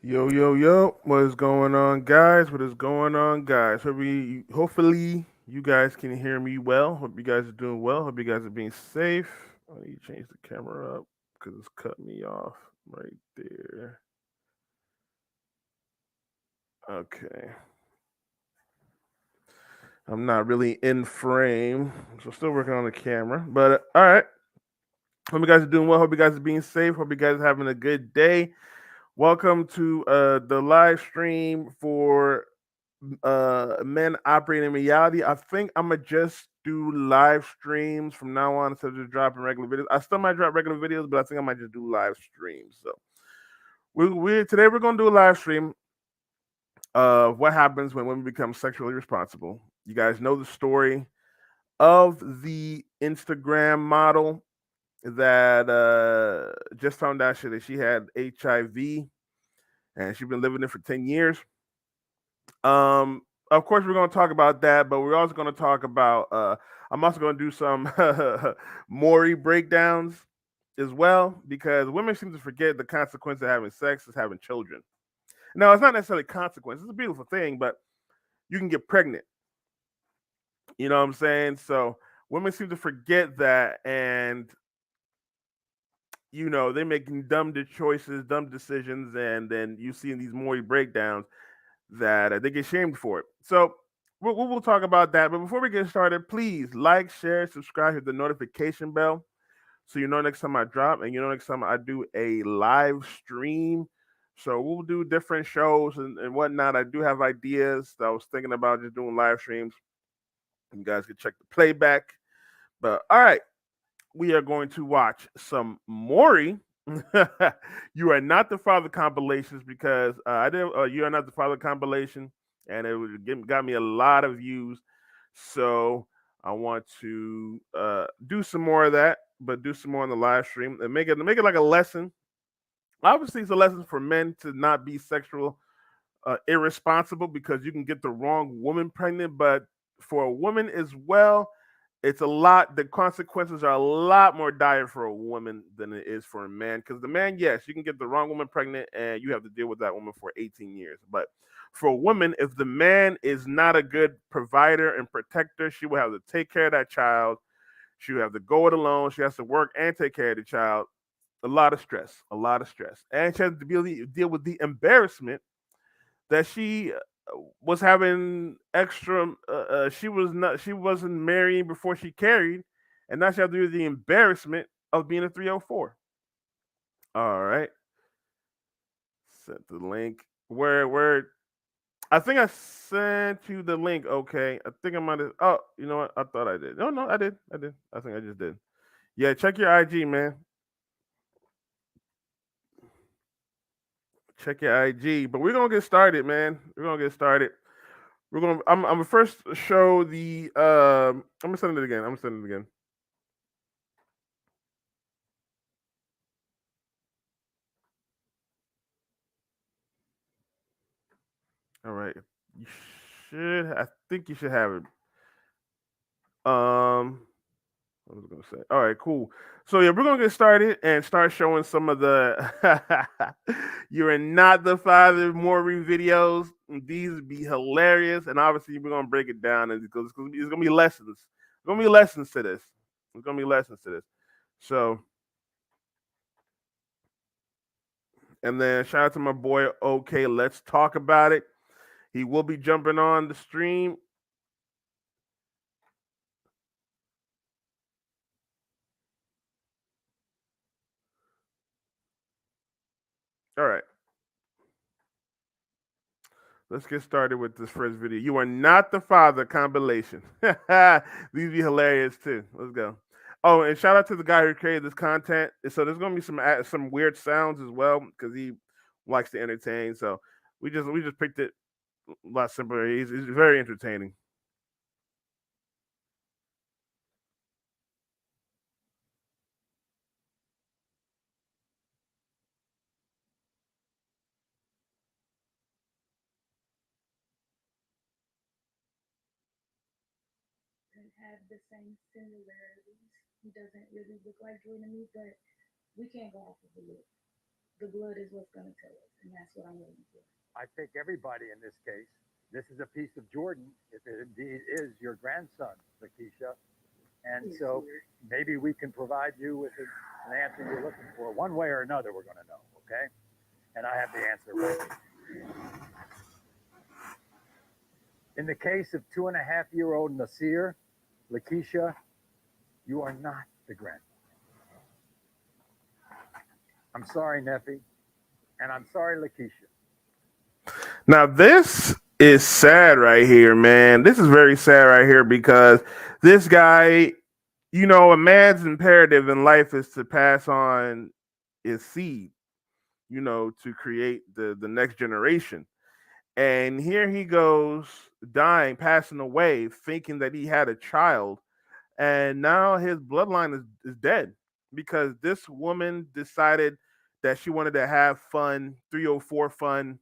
Yo, yo, yo, what is going on, guys? What is going on, guys? Hopefully, you guys can hear me well. Hope you guys are doing well. Hope you guys are being safe. I need to change the camera up because it's cut me off right there. Okay. I'm not really in frame, so still working on the camera. But all right. Hope you guys are doing well. Hope you guys are being safe. Hope you guys are having a good day. Welcome to the live stream for men operating in reality. I think I'm gonna just do live streams from now on instead of just dropping regular videos. I still might drop regular videos, but I think I might just do live streams. So we today we're gonna do a live stream of what happens when women become sexually responsible. You guys know the story of the Instagram model that just found out that she had HIV and she's been living it for 10 years. Of course, we're going to talk about that, but we're also going to talk about. I'm also going to do some Maury breakdowns as well because women seem to forget the consequence of having sex is having children. Now, it's not necessarily consequence; it's a beautiful thing, but you can get pregnant. You know what I'm saying? So women seem to forget that, and they're making dumb choices, dumb decisions, and then you see in these Maury breakdowns that they get shamed for it. So we'll talk about that. But before we get started, please like, share, subscribe, hit the notification bell so you know next time I drop and you know next time I do a live stream. So we'll do different shows and whatnot. I do have ideas that I was thinking about just doing live streams. You guys can check the playback. But all right, we are going to watch some Maury. You are not the father compilations because I did. You are not the father compilation, and got me a lot of views. So I want to do some more of that, but do some more on the live stream and make it like a lesson. Obviously, it's a lesson for men to not be sexual irresponsible because you can get the wrong woman pregnant, but for a woman as well, it's a lot. The consequences are a lot more dire for a woman than it is for a man. Because the man, yes, you can get the wrong woman pregnant and you have to deal with that woman for 18 years. But for a woman, if the man is not a good provider and protector, she will have to take care of that child. She will have to go it alone. She has to work and take care of the child. A lot of stress, a lot of stress. And she has to deal with the embarrassment that she was having extra. She wasn't marrying before she carried, and now she had to do the embarrassment of being a 304. All right, sent the link. Where I think I sent you the link. Okay, I think I might have. Oh, you know what? I thought I did. No, I did. I did. I think I just did. Yeah, check your IG, man. Check your IG. But we're gonna get started, man. We're gonna get started. I'm gonna first show the. I'm gonna send it again. I'm gonna send it again. All right. You should. I think you should have it. What was I gonna say? All right, cool. So yeah, we're gonna get started and start showing some of the "You Are Not the Father" Maury videos. These would be hilarious, and obviously we're gonna break it down and because it's gonna be lessons. It's gonna be lessons to this. It's gonna be lessons to this. So, and then shout out to my boy. Okay, let's talk about it. He will be jumping on the stream. All right. Let's get started with this first video. You are not the father compilation. These be hilarious too. Let's go. Oh, and shout out to the guy who created this content. So there's gonna be some weird sounds as well because he likes to entertain. So we just picked it a lot simpler. He's very entertaining. The blood is what's going to tell us, and that's what I'm waiting for. I think everybody in this case, this is a piece of Jordan, if it indeed is your grandson, Lakeisha. And Yes, so Lord. maybe we can provide you with an answer you're looking for. One way or another, we're going to know, okay? And I have the answer ready. In the case of 2.5-year-old Nasir, Lakeisha, you are not the grandmother. I'm sorry, Neffy, and I'm sorry, Lakeisha. Now this is sad right here, man. This is very sad right here because this guy, a man's imperative in life is to pass on his seed, to create the next generation. And here he goes dying, passing away, thinking that he had a child, and now his bloodline is dead because this woman decided that she wanted to have fun, 304 fun,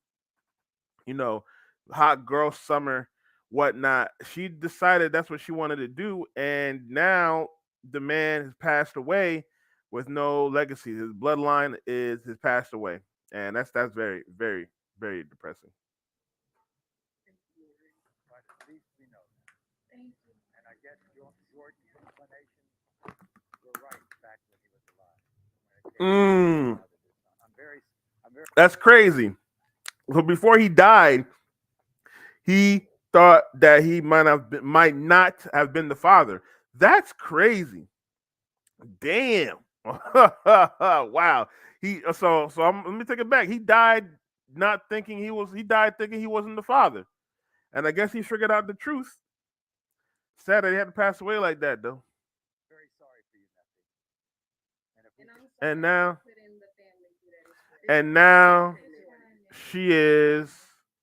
you know, hot girl summer, whatnot. She decided that's what she wanted to do, and now the man has passed away with no legacy. His bloodline is has passed away, and that's very, very, very depressing. Thank you, Lord. But at least we know that. Thank you. And I guess Jordan's inclinations were right back when he was alive, when it came to being a Mm, father to son. I'm very that's crazy. So before he died, he thought that he might not have been the father. That's crazy. Damn. Wow. Let me take it back. He died not thinking he was. He died thinking he wasn't the father, and I guess he figured out the truth. Sad that he had to pass away like that, though. very sorry for you, Neffy. And if we And could, I'm And sorry I now, was putting the family through that experience. and now It's fine, Neffy. she is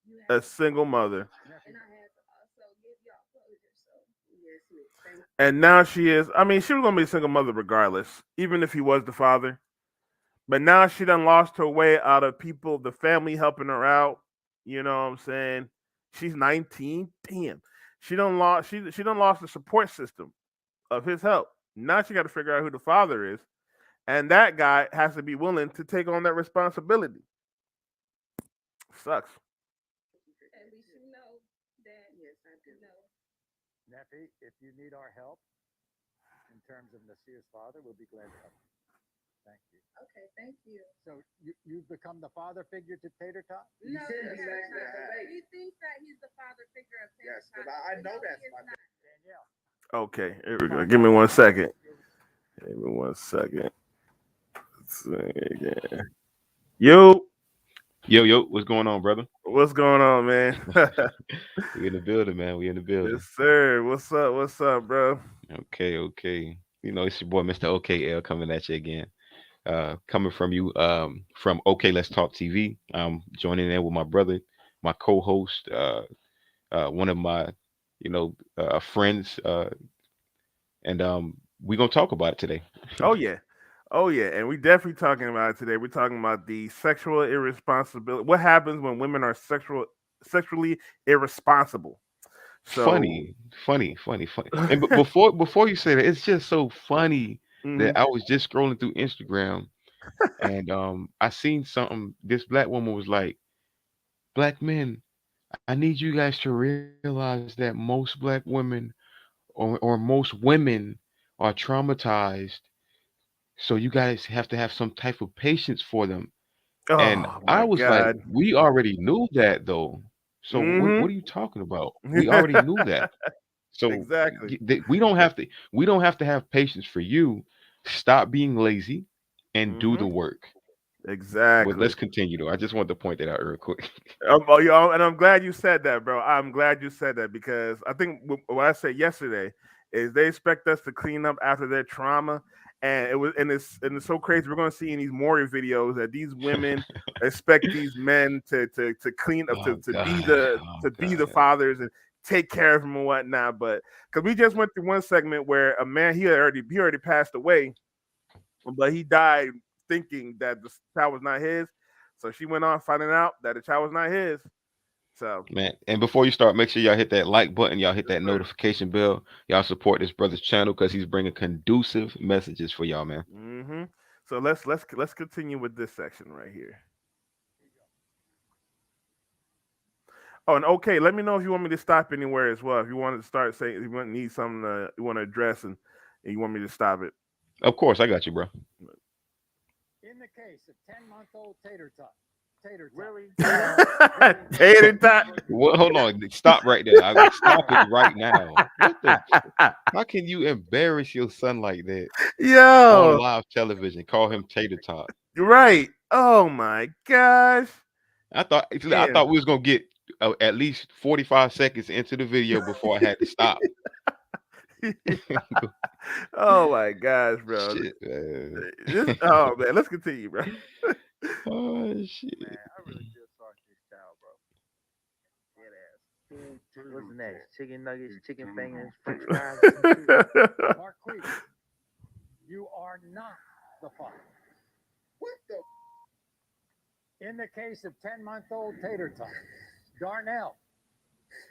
You a have to single forgive me. mother, Neffy, And I had to also give y'all closure. So, yes, miss. Thank you. and now she is. I mean, she was gonna be a single mother regardless, even if he was the father. But now she done lost her way out of people, the family helping her out. You know what I'm saying? She's 19. Damn. She done lost the support system of his help. Now she got to figure out who the father is. And that guy has to be willing to take on that responsibility. Sucks. At least you know that. Yes, I do. Neffy, if you need our help in terms of Nasir's father, we'll be glad to help you. Thank you. Okay, thank you. So you've become the father figure to Tater Tot? No, he thinks that he's the father figure of Taylor. Yes, but I know that's my not. Danielle, Okay, here we go. find Give me out one who the second. father figure. Give me one second. Let's see again. Yo, Yo, yo, what's going on, brother? what's going on, man? We in the building, man. We in the Yes, building. sir. What's up? What's up, bro? Okay, okay. It's your boy, Mr. OKL, coming at you again. Coming from you, from OK Let's Talk TV. I'm joining in with my brother, my co-host, one of my, friends, and we're gonna talk about it today. Oh yeah. Oh yeah, and we definitely talking about it today. We're talking about the sexual irresponsibility. What happens when women are sexually irresponsible? So, Funny. And before you say that, it's just so funny that mhm. I was just scrolling through Instagram and I seen something. This black woman was like, "Black men, I need you guys to realize that most black women or most women are traumatized, so you guys have to have some type of patience for them." And Oh I my was like, god. "We already knew that though. So what Mhm. are you talking about? We already knew that. So Exactly. we don't have to have patience for you. Stop being lazy and do the Mhm. work." But Exactly. let's continue though. I just wanted to point that out real quick. And I'm glad you said that, bro. I'm glad you said that because I think what I said yesterday is they expect us to clean up after their trauma, and it's so crazy. We're gonna see in these Maury videos that these women expect these men to clean up Oh God. Oh to be the God. fathers and take care of them and whatnot. But because we just went through one segment where a man he already passed away, but he died thinking that the child was not his. So she went on finding out that the child was not his. So, Man, and before you start, make sure y'all hit that like button, y'all hit yes, that sir. notification bell, y'all support this brother's channel because he's bringing conducive messages for y'all, man. Hmm. So let's continue with this section right here. Oh, and okay, let me know if you want me to stop anywhere as well. If you want to start saying you want need something you want to address and you want me to stop it. Of course, I got you, bro. In the case of 10-month-old Tater Tot. Really? Tater tot. Well, hold on. Stop right there. Stop it right now. What the? How can you embarrass your son like that on Yo, live television? Call him Tater Tot. you're right. Oh my gosh. I Man. thought we was gonna get at least 45 seconds into the video before I had to stop. Oh my gosh, bro. Shit, man. Oh man, let's continue, bro. Oh shit. Man, I really feel sorry for this child, bro. Dead ass. What's next? Chicken nuggets, chicken fingers, french fries. Marquis, you are not the father. What the? In the case of 10-month-old Tater Tot, Darnell,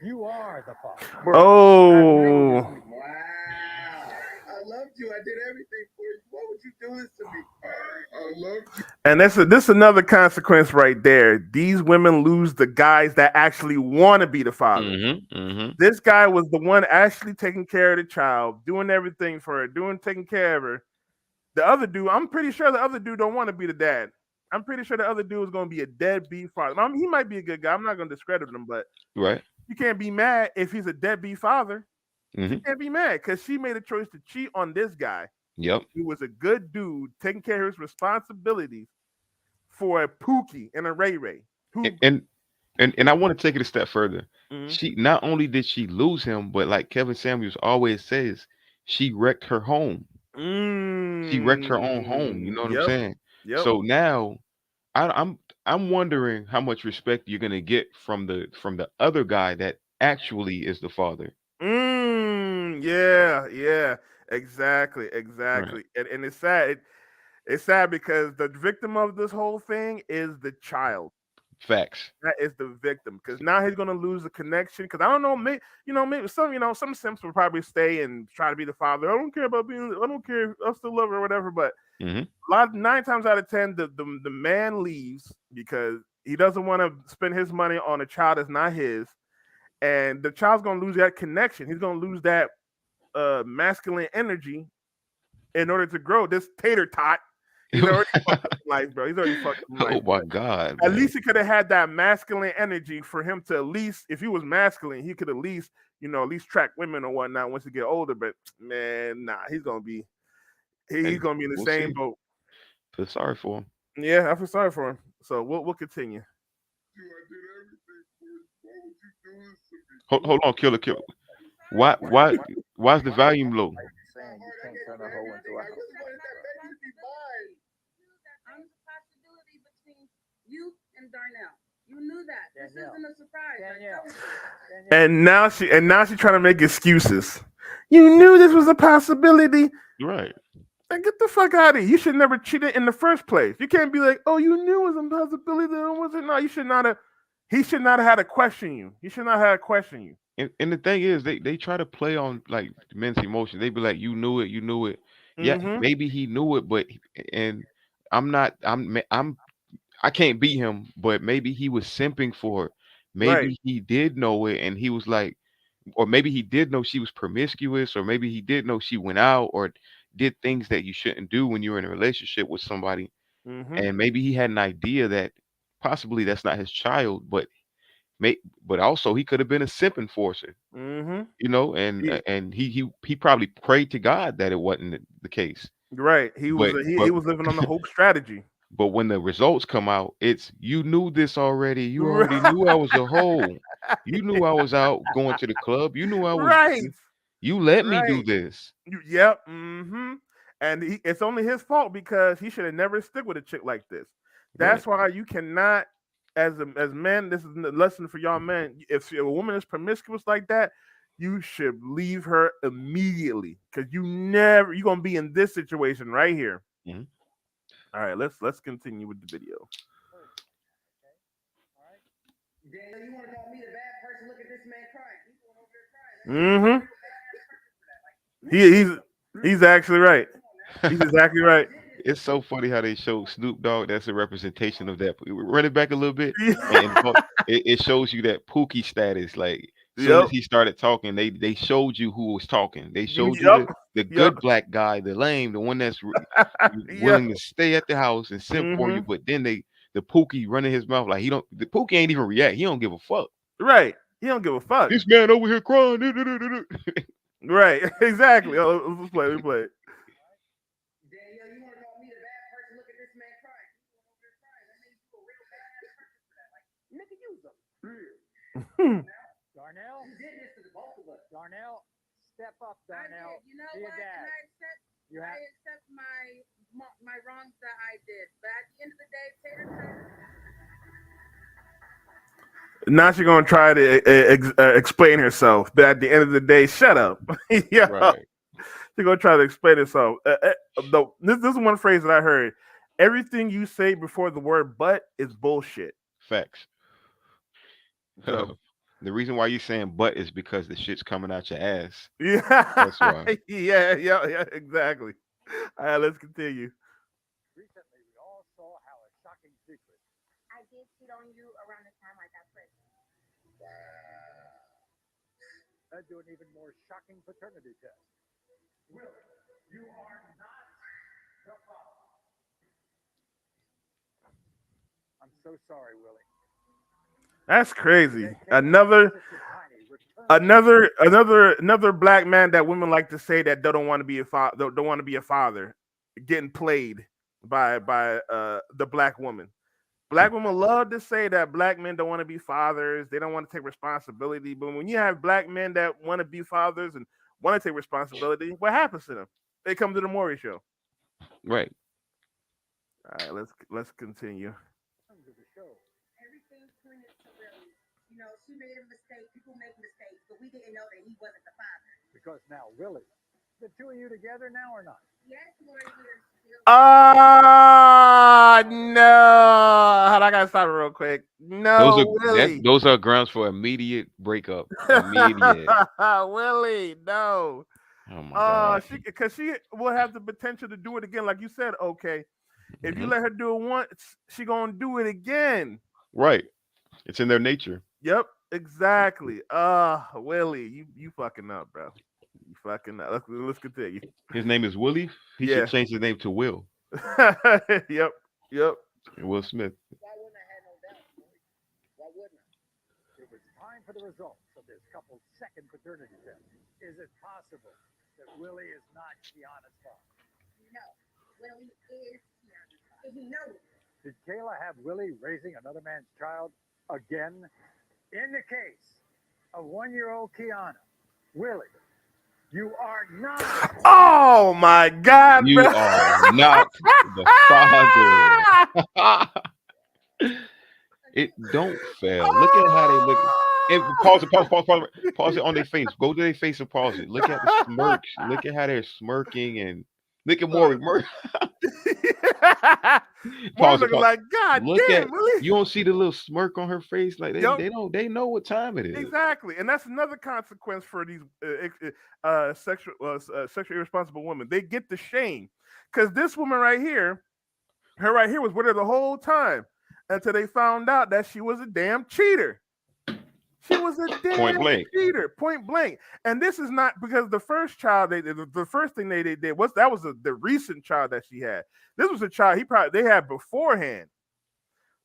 you are the father. Oh. Wow. I loved you. I did everything for you. What would you do this to me? I loved you. And this another consequence right there. These women lose the guys that actually want to be the father. Mm-hmm. Mm-hmm. This guy was the one actually taking care of the child, doing everything for her, taking care of her. The other dude, I'm pretty sure the other dude don't want to be the dad. I'm pretty sure the other dude is going to be a deadbeat father. I mean, he might be a good guy. I'm not going to discredit him, but Right. you can't be mad if he's a deadbeat father. Mm-hmm. You can't be mad because she made a choice to cheat on this guy. Yep. Who was a good dude, taking care of his responsibilities for a Pookie and a Ray Ray. Who And I want to take it a step further. Mhm. She not only did she lose him, but like Kevin Samuels always says, she wrecked her home. She wrecked her own home. You know what I'm Yep. saying? Yep. So now I'm wondering how much respect you're gonna get from the other guy that actually is the father. Yeah, yeah. Exactly, Right. exactly. And it's sad. It's sad because the victim of this whole thing is the child. Facts. That is the victim because now he's gonna lose the connection. Because I don't know, maybe some simps will probably stay and try to be the father. I don't care about being. I don't care. I still love her or whatever. But Mm-hmm. a lot 9 times out of 10, the man leaves because he doesn't want to spend his money on a child that's not his, and the child's gonna lose that connection. He's gonna lose that masculine energy in order to grow. This tater tot, he's already fucked up in life, bro. He's already fucked up in life. Oh my God, At man. least he could have had that masculine energy for him to at least, if he was masculine, he could at least, at least track women or whatnot once he get older. But man, nah, he's gonna be he's Hey, gonna be in the we'll same see. boat. Feel sorry for him. Yeah, I feel sorry for him. So we'll continue. I did everything for you. What would you do this to me? Hold on, killer. Why's the volume low? Saying you Hard, I can't gave turn you a hoe into everything. a I really wanted that baby to be mine. I'm the possibility between you and Darnell. You knew that. This Danielle. isn't a surprise. I Danielle. told you. And now she's trying to make excuses. You knew this was a possibility. Right. And get the fuck out of here. You should never cheated in the first place. You can't be like, oh, you knew it was a possibility that it wasn't. No, you should not have. He should not have had to question you. He should not have had to question you. And the thing is, they try to play on like men's emotions. They be like, you knew it, you knew it. Yeah, Mm-hmm. maybe he knew it, but and I'm not. I can't beat him, but maybe he was simping for her. Right. Maybe he did know it, and he was like, or maybe he did know she was promiscuous, or maybe he did know she went out or did things that you shouldn't do when you're in a relationship with somebody, Mm-hmm. and maybe he had an idea that possibly that's not his child, but also he could have been a simp enforcer, Mm-hmm. and He, he probably prayed to God that it wasn't the case. right. He was But he, but he was living on the hope strategy. but when the results come out, it's you knew this already. You already knew I was a hoe. You knew I was out going to the club. You knew I was. Right. You let me do Right. this. Yep. Mm-hmm. And it's only his fault because he should have never stick with a chick like this. Right. That's why you cannot, as men, this is a lesson for y'all men. If a woman is promiscuous like that, you should leave her immediately because you're gonna be in this situation right here. Mhm. All right, let's continue with the video. Daniel, you want to call me the bad person? Look at this man crying. He's going over there crying. Mm-hmm. He's actually right. He's exactly right. It's so funny how they show Snoop Dogg. That's a representation of that. Run it back a little bit, Yeah. and it shows you that Pookie status. Like soon Yep. as he started talking, they showed you who was talking. They showed you Yep. the Yep. good black guy, the lame, the one that's Yep. willing to stay at the house and simp for you. Hmm. But then the Pookie running his mouth like he don't. The Pookie ain't even react. He don't give a fuck. Right. He don't give a fuck. This man over here crying. Right. Exactly. Oh, let's play. We play. Danielle, you want to call me the bad person? Look at this man crying. He's going over there crying. That means you a real badass person for that. Like, nigga, use them. Darnell, You did this to the both of us. Darnell, step up, I Darnell. did. You know Be a what? dad. And I accept. You I have accept my wrongs that I did. But at the end of the day, Tater Tot. Now she's gonna try to explain herself, but at the end of the day, shut up. Yeah, Right. she's gonna try to explain herself. Though this is one phrase that I heard: everything you say before the word "but" is bullshit. Facts. So The reason why you saying "but" is because the shit's coming out your ass. yeah, That's why. yeah, exactly. All right, let's continue. recently we all saw how a shocking secret. I did cheat on you around the time I got pregnant. Led to an even more shocking paternity test. You are not the father. I'm so sorry, Willie. That's crazy. Today, Another Sister Tiny returned another black man that women like to say that they don't want to be a father, don't want to be a father, getting played by the black woman. Black women love to say that black men don't want to be fathers, they don't want to take responsibility. But when you have black men that want to be fathers and want to take responsibility, what happens to them? They come to the Maury show. Right. All right, let's continue. of the show. Everything pointed to Willie. You know, she made a mistake. People make mistakes, but we didn't know that he wasn't the father. Because now, Willie, the two of you together now or not? Yes, Lori, we're still. Ah, no. Hold on, I gotta stop it real quick. No, Willie. Those are grounds for immediate breakup. Immediate. Willie, no. Oh my god. She will have the potential to do it again, like you said. Okay, if you Mhm. let her do it once, she gonna do it again. Right. It's in their nature. Yep, exactly. Willie, you fucking up, bro. You fucking up. Let's continue. His name is Willie. He Yeah. should change his name to Will. Yep. Will Smith. Why wouldn't I have no doubt? Why wouldn't I? It was time for the results of this couple's second paternity test. Is it possible that Willie is not Kiana's father? No, Willie is here, and he knows it. Did Kayla have Willie raising another man's child again? In the case of 1-year-old Kiana, Willie, you are not. Oh my God, You bro. are not the father. It don't fail. Look at how they look. And pause it on their face. Go to their face and pause it. Look at the smirks. Look at how they're smirking and look at Maury. More Pause it. looking like God Look damn, at Willie. you don't see the little smirk on her face. Like Yup. they know what time it is. Exactly, and that's another consequence for these sexually irresponsible women. They get the shame because this woman right here, her right here was with her the whole time until they found out that she was a damn cheater. She was a damn blank. cheater, point blank. And this is not because the first child the first thing they did was that was the recent child that she had. This was a child they had beforehand.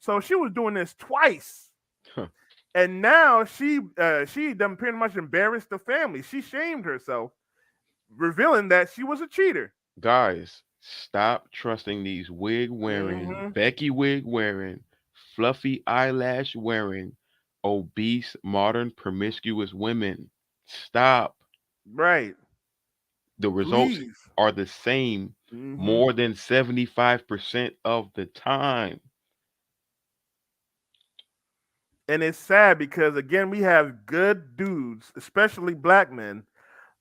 So she was doing this twice. Huh. And now she done pretty much embarrassed the family. She shamed herself, revealing that she was a cheater. Guys, stop trusting these wig wearing, Mhm. Becky wig wearing, fluffy eyelash wearing, obese, modern, promiscuous women. Stop. Right. The results Please. are the same Mhm. more than 75% of the time. And it's sad because again, we have good dudes, especially black men,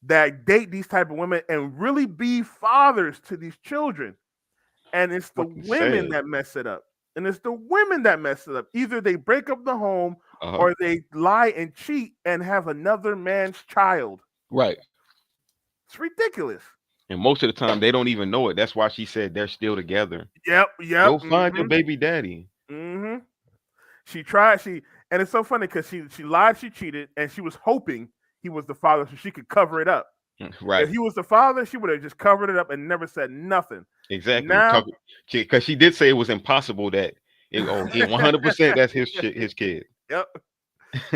that date these type of women and really be fathers to these children. And it's the Fucking women sad. that mess it up. And it's the women that mess it up. Either they break up the home Uh-huh. or they lie and cheat and have another man's child. Right. It's ridiculous. And most of the time they don't even know it. That's why she said they're still together. Yep, yep. Go find your baby daddy. Mm-hmm. She tried. And it's so funny because she lied, she cheated, and she was hoping he was the father so she could cover it up. If Right. he was the father, she would have just covered it up and never said nothing. Exactly. Now, Talk because she did say it was impossible that he 100% that's his shit, his kid. yep.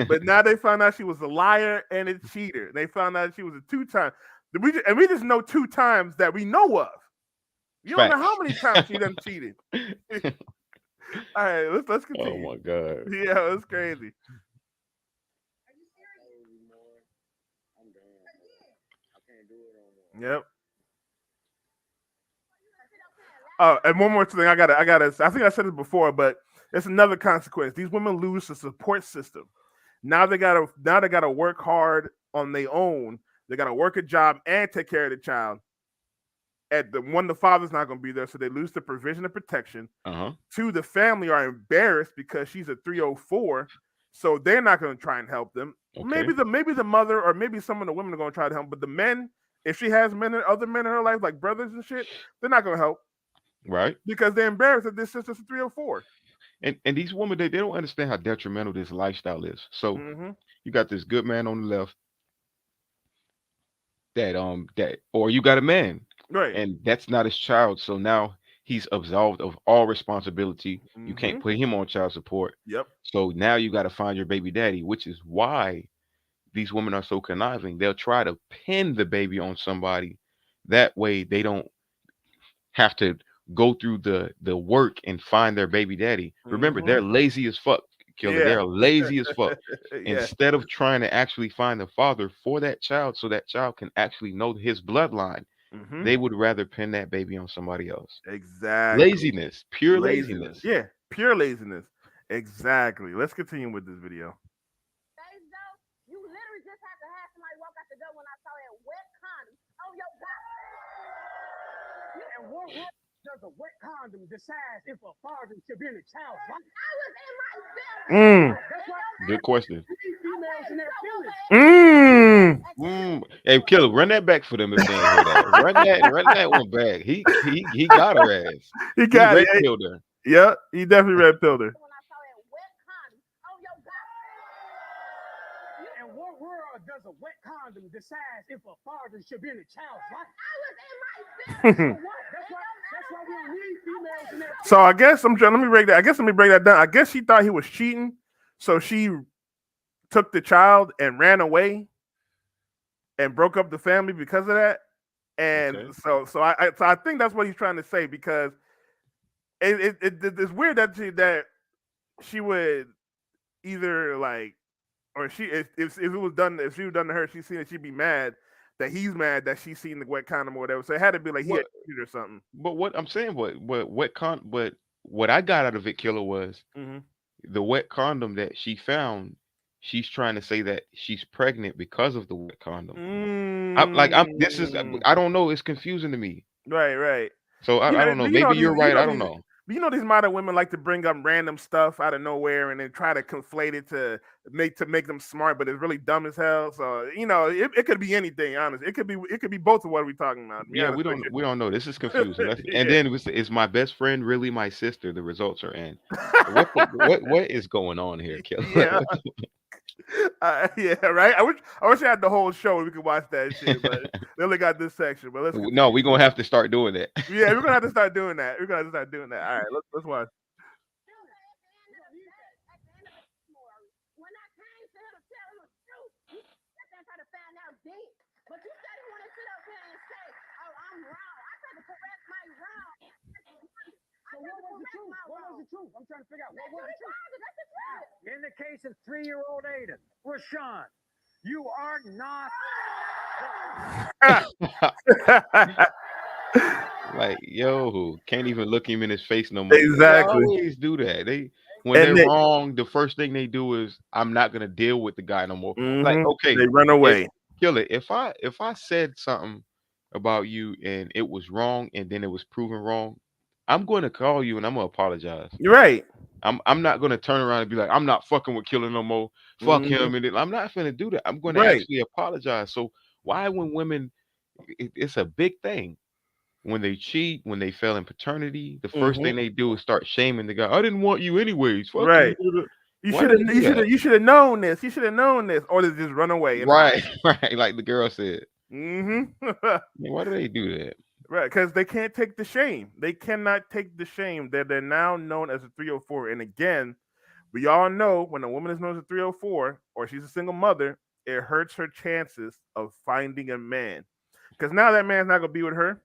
But now they found out she was a liar and a cheater. They found out she was a two-time. We just know 2 times that we know of. You don't know how Facts. many times she done cheated. All right, let's Oh continue. my god. Yeah, it's crazy. Are you serious? I'm done. I can't do it no more. Yep. Oh, and one more thing, I think I said it before, but it's another consequence. These women lose the support system. Now they gotta work hard on their own. They gotta work a job and take care of the child. The father's not gonna be there, so they lose the provision of protection. Uh-huh. Two, the family are embarrassed because she's a 304, so they're not gonna try and help them. Okay. Maybe the mother or maybe some of the women are gonna try to help, but the men, if she has other men in her life, like brothers and shit, they're not gonna help Right. because they're embarrassed that this sister's a 304. And these women they don't understand how detrimental this lifestyle is. So Mm-hmm. you got this good man on the left that or you got a man Right. and that's not his child. So now he's absolved of all responsibility. You Mm-hmm. can't put him on child support. Yep. So now you got to find your baby daddy, which is why these women are so conniving. They'll try to pin the baby on somebody. That way they don't have to go through the work and find their baby daddy. Remember, Mm-hmm. they're lazy as fuck, killer. Yeah. They're lazy as fuck. Yeah. Instead of trying to actually find the father for that child so that child can actually know his bloodline, Mm-hmm. they would rather pin that baby on somebody else. Exactly. Laziness, pure Laziness. laziness. Yeah. Pure laziness. Exactly. Let's continue with this video. Days though, you literally just have to have somebody walk out the door when I saw that wet condom on your body. And what does a wet condom decide if a father should be in a child's life? I was in my belly. Mm. That's why Good question. these females in their feelings. Hey, killer, run that back for them if they ain't hear that. Run that one back. He got her ass. He He got red it. pilled her. Yeah, he definitely red pilled her. When I saw that wet condom on your body. And what world does a wet condom decide if a father should be in a child's life? I was in my So belly. what? That's why we don't need females in their So I guess I'm trying. Let me break that. I guess let me break that down. I guess she thought he was cheating, so she took the child and ran away and broke up the family because of that. And Okay. so I think that's what he's trying to say because it's weird that she would either like or she if it was done if she was done to her, she's seen it, she'd be mad that he's mad that she's seen the wet condom or whatever. So it had to be like he had What? cheated or something. But what I'm saying, what I got out of it, killer, was Mm-hmm. the wet condom that she found. She's trying to say that she's pregnant because of the wet condom. I'm this is I don't know. It's confusing to me. Right, right. So I don't know. Maybe you're right. I don't know. But you know these modern women like to bring up random stuff out of nowhere and then try to conflate it to make them smart, but it's really dumb as hell. So it could be anything. Honestly, it could be both of what we're talking about. To be Yeah, honest with we don't know. This is confusing. you. And Yeah. then is my best friend really my sister? The results are in. What is going on here, killer? Yeah. Yeah, right. I wish I had the whole show and we could watch that shit, but they only got this section. But let's No, we're gonna have to start doing that. yeah, we're gonna have to start doing that. We're gonna have to start doing that. All right, let's watch. When I came to him to tell him the truth, he sat there and tried to find out then. But you said he wanted to sit up here and say, "Oh, I'm wrong." I tried to correct my wrong. So what was the truth? What was the truth? I'm trying to figure out what was the truth. That's the truth. In the case of 3-year-old Aiden, Rashawn, you are not. Like, yo, can't even look him in his face no more. They Exactly. always do that. When And they're wrong, the first thing they do is I'm not gonna deal with the guy no more. Like, okay, they run away. kill it. If I said something about you and it was wrong and then it was proven wrong, I'm going to call you and I'm gonna apologize. You're right. I'm not gonna turn around and be like, I'm not fucking with Killer no more. Fuck him, and I'm not gonna do that. I'm gonna Right. actually apologize. So why when women It's a big thing. When they cheat, when they fail in paternity, the first Hmm. thing they do is start shaming the guy. I didn't want you anyways. Fuck you. Right. Why do they do that? You should have known this. You should have known this, or they just run away and hide. Right, right. Like the girl said. Hmm. Man, why do they do that? Right, because they can't take the shame. They cannot take the shame that they're now known as a 304. And again, we all know when a woman is known as a 304 or she's a single mother, it hurts her chances of finding a man. Because now that man's not gonna be with her.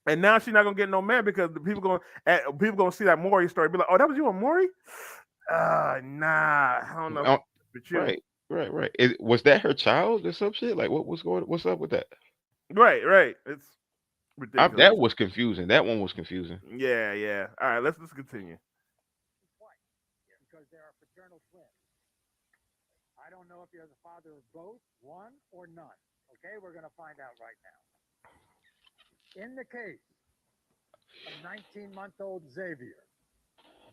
And now she's not gonna get no man because the people gonna see that Maury story, be like, oh, that was you on Maury? Nah, I don't know, Oh, but you. right, right, right. Was that her child or some shit? Like, what's up with that? Right, right. It's ridiculous. That was confusing. That one was confusing. Yeah, yeah. All right, let's continue. Twice, because they are fraternal twins. I don't know if you're the father of both, one or none. Okay, we're going to find out right now. In the case of 19-month-old Xavier,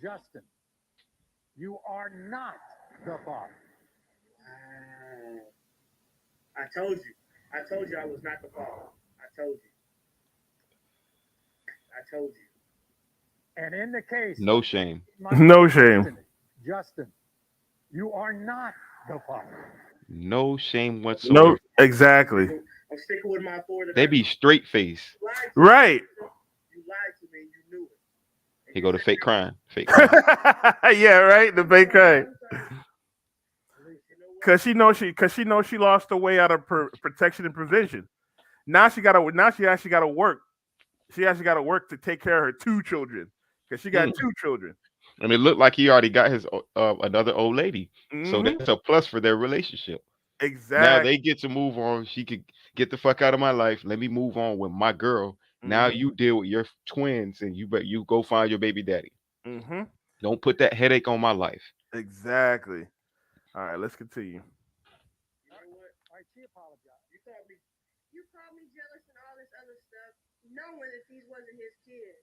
Justin, you are not the father. I told you. I told you I was not the father. I told you. I told you. And in the case No of shame. 19-month-old No shame. Justin, you are not the father. No shame No, whatsoever. exactly. I'm sticking with my authority. They be straight face. You lied to Right. me. You lied to me and you knew it. And He you go to said fake crime. Fake crime. Yeah, right. The fake cry. you know what? Cause she knows she lost her way out of protection and provision. Now she actually gotta work. She actually gotta work to take care of her two children. Cause she got Mm. two children. And it looked like he already got his another old lady. So Hmm. that's a plus for their relationship. Now Exactly. they get to move on. She could get the fuck out of my life. Let me move on with my girl. Now Hmm. you deal with your twins and you go find your baby daddy. Hmm. Don't put that headache on my life. Exactly. All right, let's continue. You know what? All right, she apologized. You called me jealous and all this other stuff, knowing that these wasn't his kids.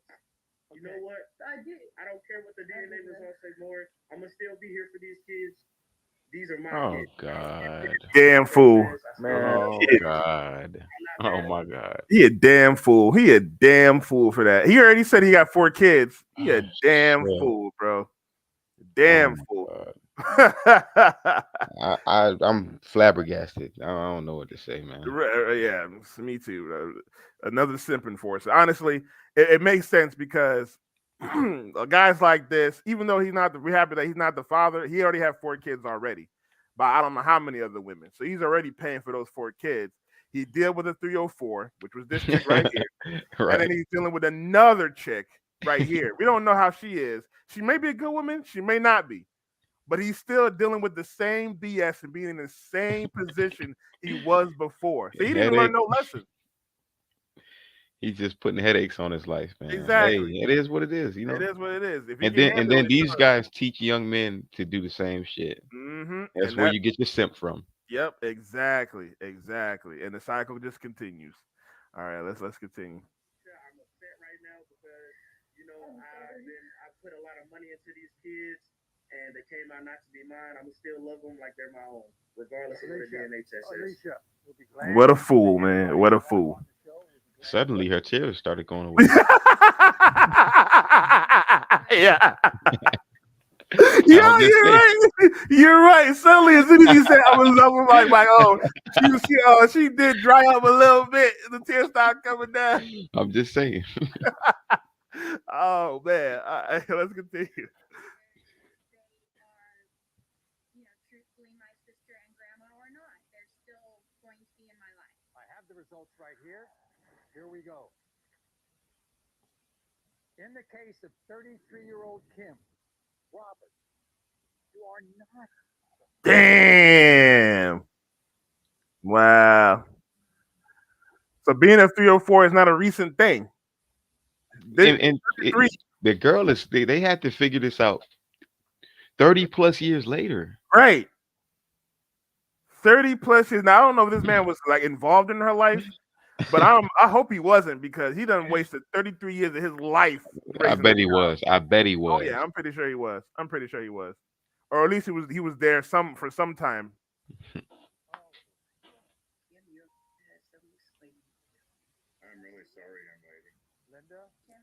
You know what? I did. I don't care what the DNA results say, more. I'm gonna still be here for these kids. These are my Oh kids. God. Damn fool, man. Oh He, God. Oh my God. he a damn fool. He a damn fool for that. He already said he got 4 kids. He a Oh damn shit. fool, bro. Oh Damn my fool. God. I'm flabbergasted. I don't know what to say, man. Yeah, me too. Another simping for us. Honestly, it makes sense because guys like this, even though we're happy that he's not the father. He already had 4 kids already, but I don't know how many other women. So he's already paying for those 4 kids. He dealt with a 304, which was this chick right here, and then Right. he's dealing with another chick right here. We don't know how she is. She may be a good woman. She may not be. But he's still dealing with the same BS and being in the same position he was before. So he didn't even learn Headache. no lesson. He's just putting headaches on his life, man. Hey, Exactly. it is what it is, you It know. is what it is. If he And can then and handle then it, these guys teach young men to do the same shit. That's And where that, you get your simp from. yep, exactly, exactly. And the cycle just continues. All right, let's continue. I'm upset right now because I put a lot of money into these kids and they came out not to be mine. I'm gonna still love them like they're my own, regardless of what the DNA test says. Alicia, we'll be glad. What a fool, man! What a fool. Suddenly her tears started going away. Yeah. I'm Yeah, just you're saying. right. You're right. Suddenly, as soon as you said I was loving like, oh, she did dry up a little bit. The tears started coming down. I'm just saying. Oh man. All right, let's continue. Truthfully my sister and grandma or not, they're still going to be in my life. I have the results right here. Here we go. In the case of 33-year-old Kim Roberts, you are not. Damn. Wow. So being a 304 is not a recent thing. This And three, the girl is they had to figure this out 30 plus years later. right? 30 plus years. Now I don't know if this man was like involved in her life, but I hope he wasn't because he done wasted 33 years of his life I raising a bet he child. was. I bet he Oh was. yeah, I'm pretty sure he was. I'm pretty sure he was. Or at least he was there for some time. Give me your ass, I'm just waiting.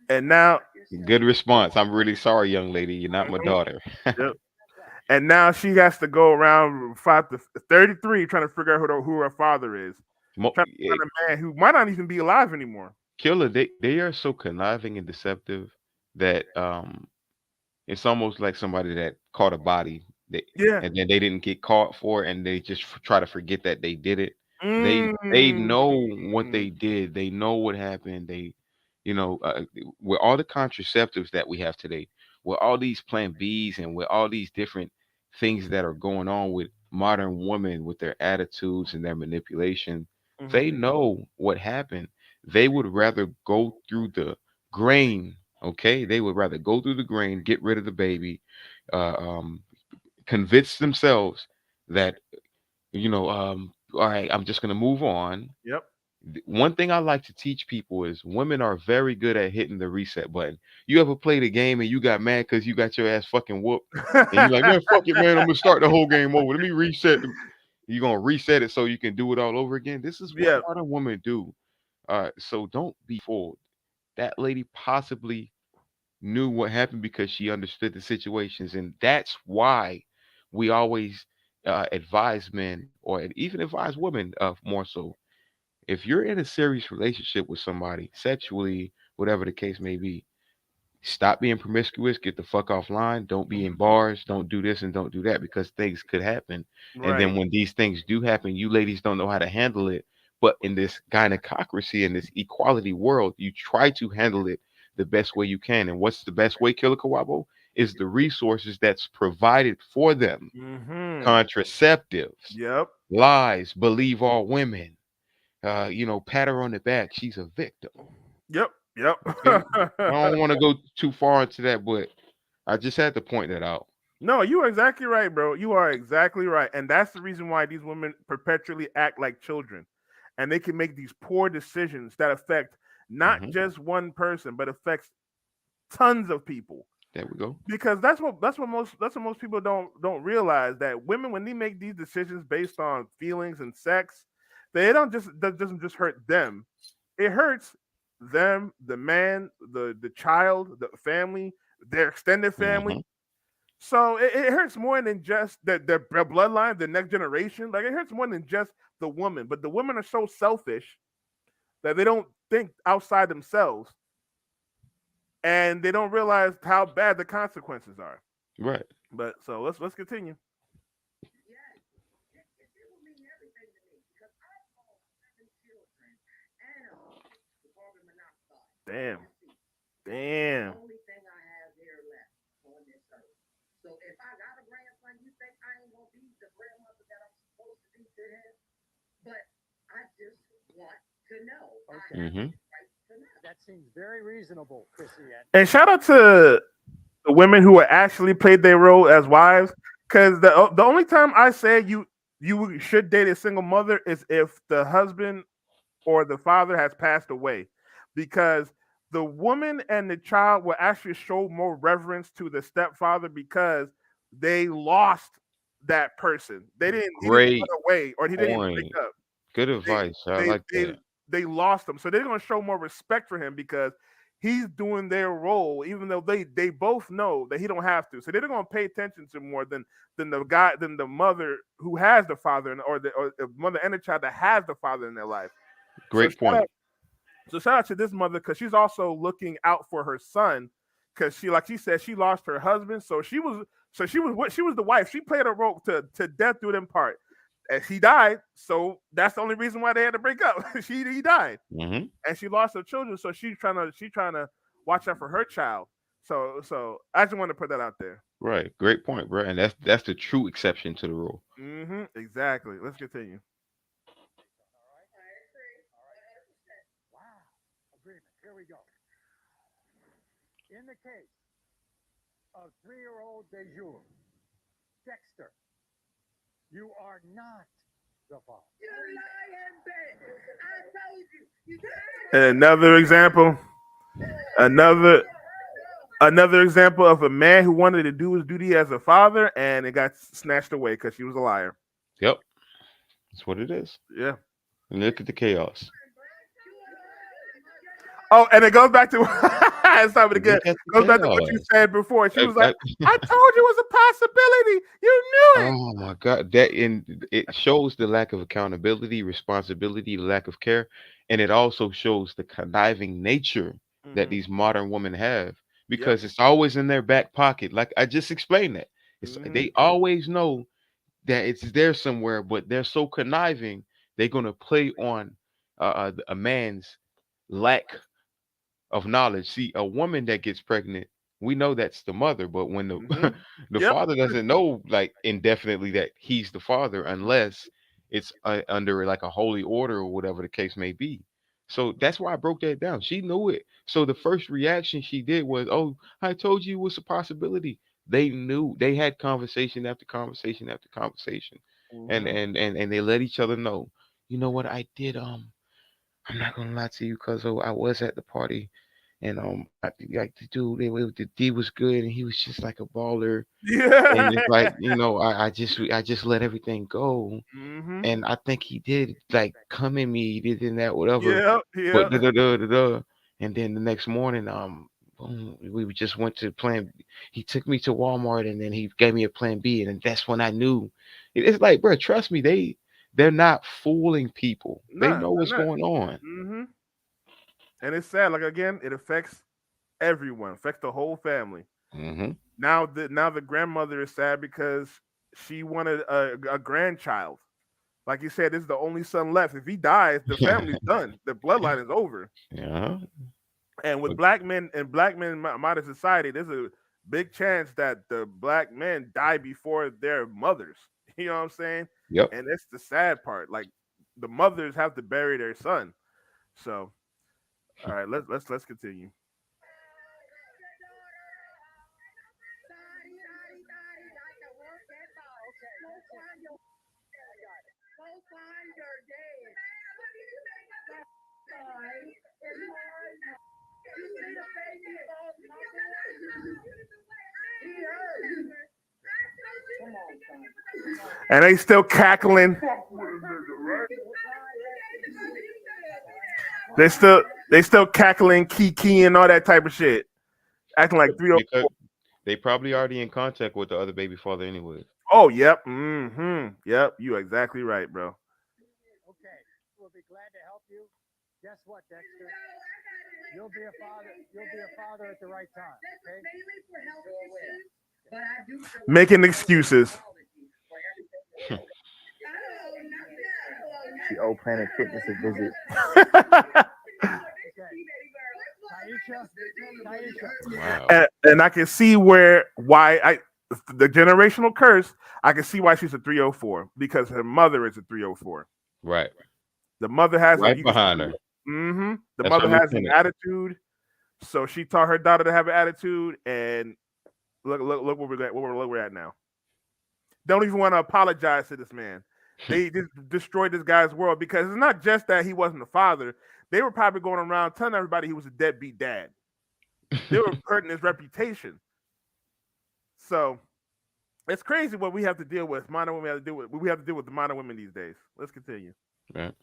And now, Good response. I'm really sorry, young lady. You're not my mhm, daughter. yep. And now she has to go around 5 to 33 trying to figure out who her father is. Trying to find a man who might not even be alive anymore. Killer, they are so conniving and deceptive that it's almost like somebody that caught a body, they, Yeah. and then they didn't get caught for it, and they just try to forget that they did it. They Mm. know what they did. They know what happened. They, you know, with all the contraceptives that we have today, with all these Plan Bs, and with all these different things that are going on with modern women, with their attitudes and their manipulation, Mhm. they know what happened. They would rather go through the grain. Okay, they would rather go through the grain, get rid of the baby, uh, um, convince themselves that, all right, I'm just gonna move on. Yep. One thing I like to teach people is women are very good at hitting the reset button. You ever played a game and you got mad because you got your ass fucking whooped, and you're like, man, fuck it, man, I'm gonna start the whole game over. Let me reset. You're gonna reset it so you can do it all over again. This is what Yeah. modern women do. So don't be fooled. That lady possibly knew what happened because she understood the situations, and that's why we always advise men, or even advise women, more so, if you're in a serious relationship with somebody sexually, whatever the case may be, stop being promiscuous, get the fuck offline, don't be in bars, don't do this and don't do that, because things could happen. And Right. then when these things do happen, you ladies don't know how to handle it. But in this gynococracy, in this equality world, you try to handle it the best way you can. And what's the best way, Killer Kawabo? Is the resources that's provided for them. Mhm. Contraceptives, Yep. lies, believe all women, pat her on the back. She's a victim. Yep. Yep. Okay. I don't want to go too far into that, but I just had to point that out. No, you are exactly right, bro. You are exactly right. And that's the reason why these women perpetually act like children. And they can make these poor decisions that affect not Hmm. just one person, but affects tons of people. There we go. Because that's what most people don't realize, that women, when they make these decisions based on feelings and sex, they don't just that doesn't just hurt them. It hurts them, the man, the child, the family, their extended family. Hmm. So it hurts more than just their bloodline, the next generation. Like, it hurts more than just the woman. But the women are so selfish that they don't think outside themselves, and they don't realize how bad the consequences are. Right. But so let's continue. Yes, it will mean everything to me because I own 7 children and a carbon monoxide. Damn. The Damn. only thing I have here left on this earth. So if I got a grandson, you think I ain't gonna be the grandmother that I'm supposed to be to him? But I just want to know. Okay. I have Hmm. the right to know. That seems very reasonable, Chrissy. And And shout out to the women who actually played their role as wives. Because the only time I say you should date a single mother is if the husband or the father has passed away, because the woman and the child will actually show more reverence to the stepfather, because they lost that person. He didn't Great run away, or he didn't break point. up. Good They advice. I they like they that. they lost him, so they're gonna show more respect for him, because he's doing their role, even though they both know that he don't have to. So they're gonna pay attention to more than the mother who has the father, or the mother and the child that has the father in their life. So Great point. shout out to this mother, because she's also looking out for her son, because like she said, she lost her husband, she was the wife. She played a role to death do them part. And he died, so that's the only reason why they had to break up. He died, Hmm. and she lost her children, so she's trying to watch out for her child. So I just want to put that out there. Right. Great point, bro. And that's the true exception to the rule. Exactly. Let's continue. wow, agreement. Here we go. In the case of 3-year-old de jour, Dexter, you are not the father. You lying bitch! I told you. You And another example, another another example of a man who wanted to do his duty as a father, and it got snatched away because she was a liar. Yep. That's what it is. Yeah. And look at the chaos. Oh, and it goes back to Something We again got the goes back to what you chaos. said before. She I, was like, I, "I told you it was a possibility. You knew it." oh my God, that in it shows the lack of accountability, responsibility, the lack of care, and it also shows the conniving nature that Hmm. these modern women have Yep. because it's always in their back pocket. Like I just explained that. It's Hmm. they always know that it's there somewhere, but they're so conniving, they're gonna play on a man's lack of knowledge. See, a woman that gets pregnant, we know that's the mother, but when Hmm. the the Yep. father doesn't know like indefinitely that he's the father unless it's under like a holy order or whatever the case may be. So that's why I broke that down. She knew it. So the first reaction she did was, "Oh, I told you it was a possibility." They knew. They had conversation after conversation after conversation, and Hmm. and they let each other know. You know what I did? I'm not gonna lie to you, cuz I was at the party, and like the dude, the D was good, and he was just like a baller, and Yeah. it's like I just let everything go, Hmm. and I think he did like come in me, he did in that whatever, Yep. but Yep. and then the next morning, boom, we just went to plan. He took me to Walmart, and then he gave me a plan B, and then that's when I knew. It's like, bro, trust me, they're not fooling people. They No, know what's they're not. going on. Hmm. And it's sad. Like again, it affects everyone, affects the whole family. Hmm. Now the grandmother is sad because she wanted a grandchild. Like you said, this is the only son left. If he dies, the family's done. The bloodline is over. Yeah. And with But black men and black men in modern society, there's a big chance that the black men die before their mothers. You know what I'm saying? yep. And that's the sad part. Like the mothers have to bury their son. So, all right, let's continue. Go find your dad. Fine. It's hard. You see the baby falls He hurt. Come on, son. And they still cackling. They still cackling, kiki, and all that type of shit, acting like three. Because they probably already in contact with the other baby father anyways. Oh, yep. Yep. You exactly right, bro. Okay, we'll be glad to help you. Guess what, Dexter? You'll be a father. You'll be a father at the right time. Okay. Mainly for health issues, but I do feel Making excuses. She owe Planet Fitness a visit. Okay. Taisha. Taisha. Wow. and I can see why the generational curse. I can see why she's a 304 because her mother is a 304. Right. The mother has a Right you can behind her. the That's her mother has an lieutenant. attitude, so she taught her daughter to have an attitude. And look where we're at. Look where we're at now. Don't even want to apologize to this man. They just destroyed this guy's world because it's not just that he wasn't a father. They were probably going around telling everybody he was a deadbeat dad. They were hurting his reputation. So it's crazy what we have to deal with. Modern women have to deal with. We have to deal with the modern women these days. Let's continue. Right. I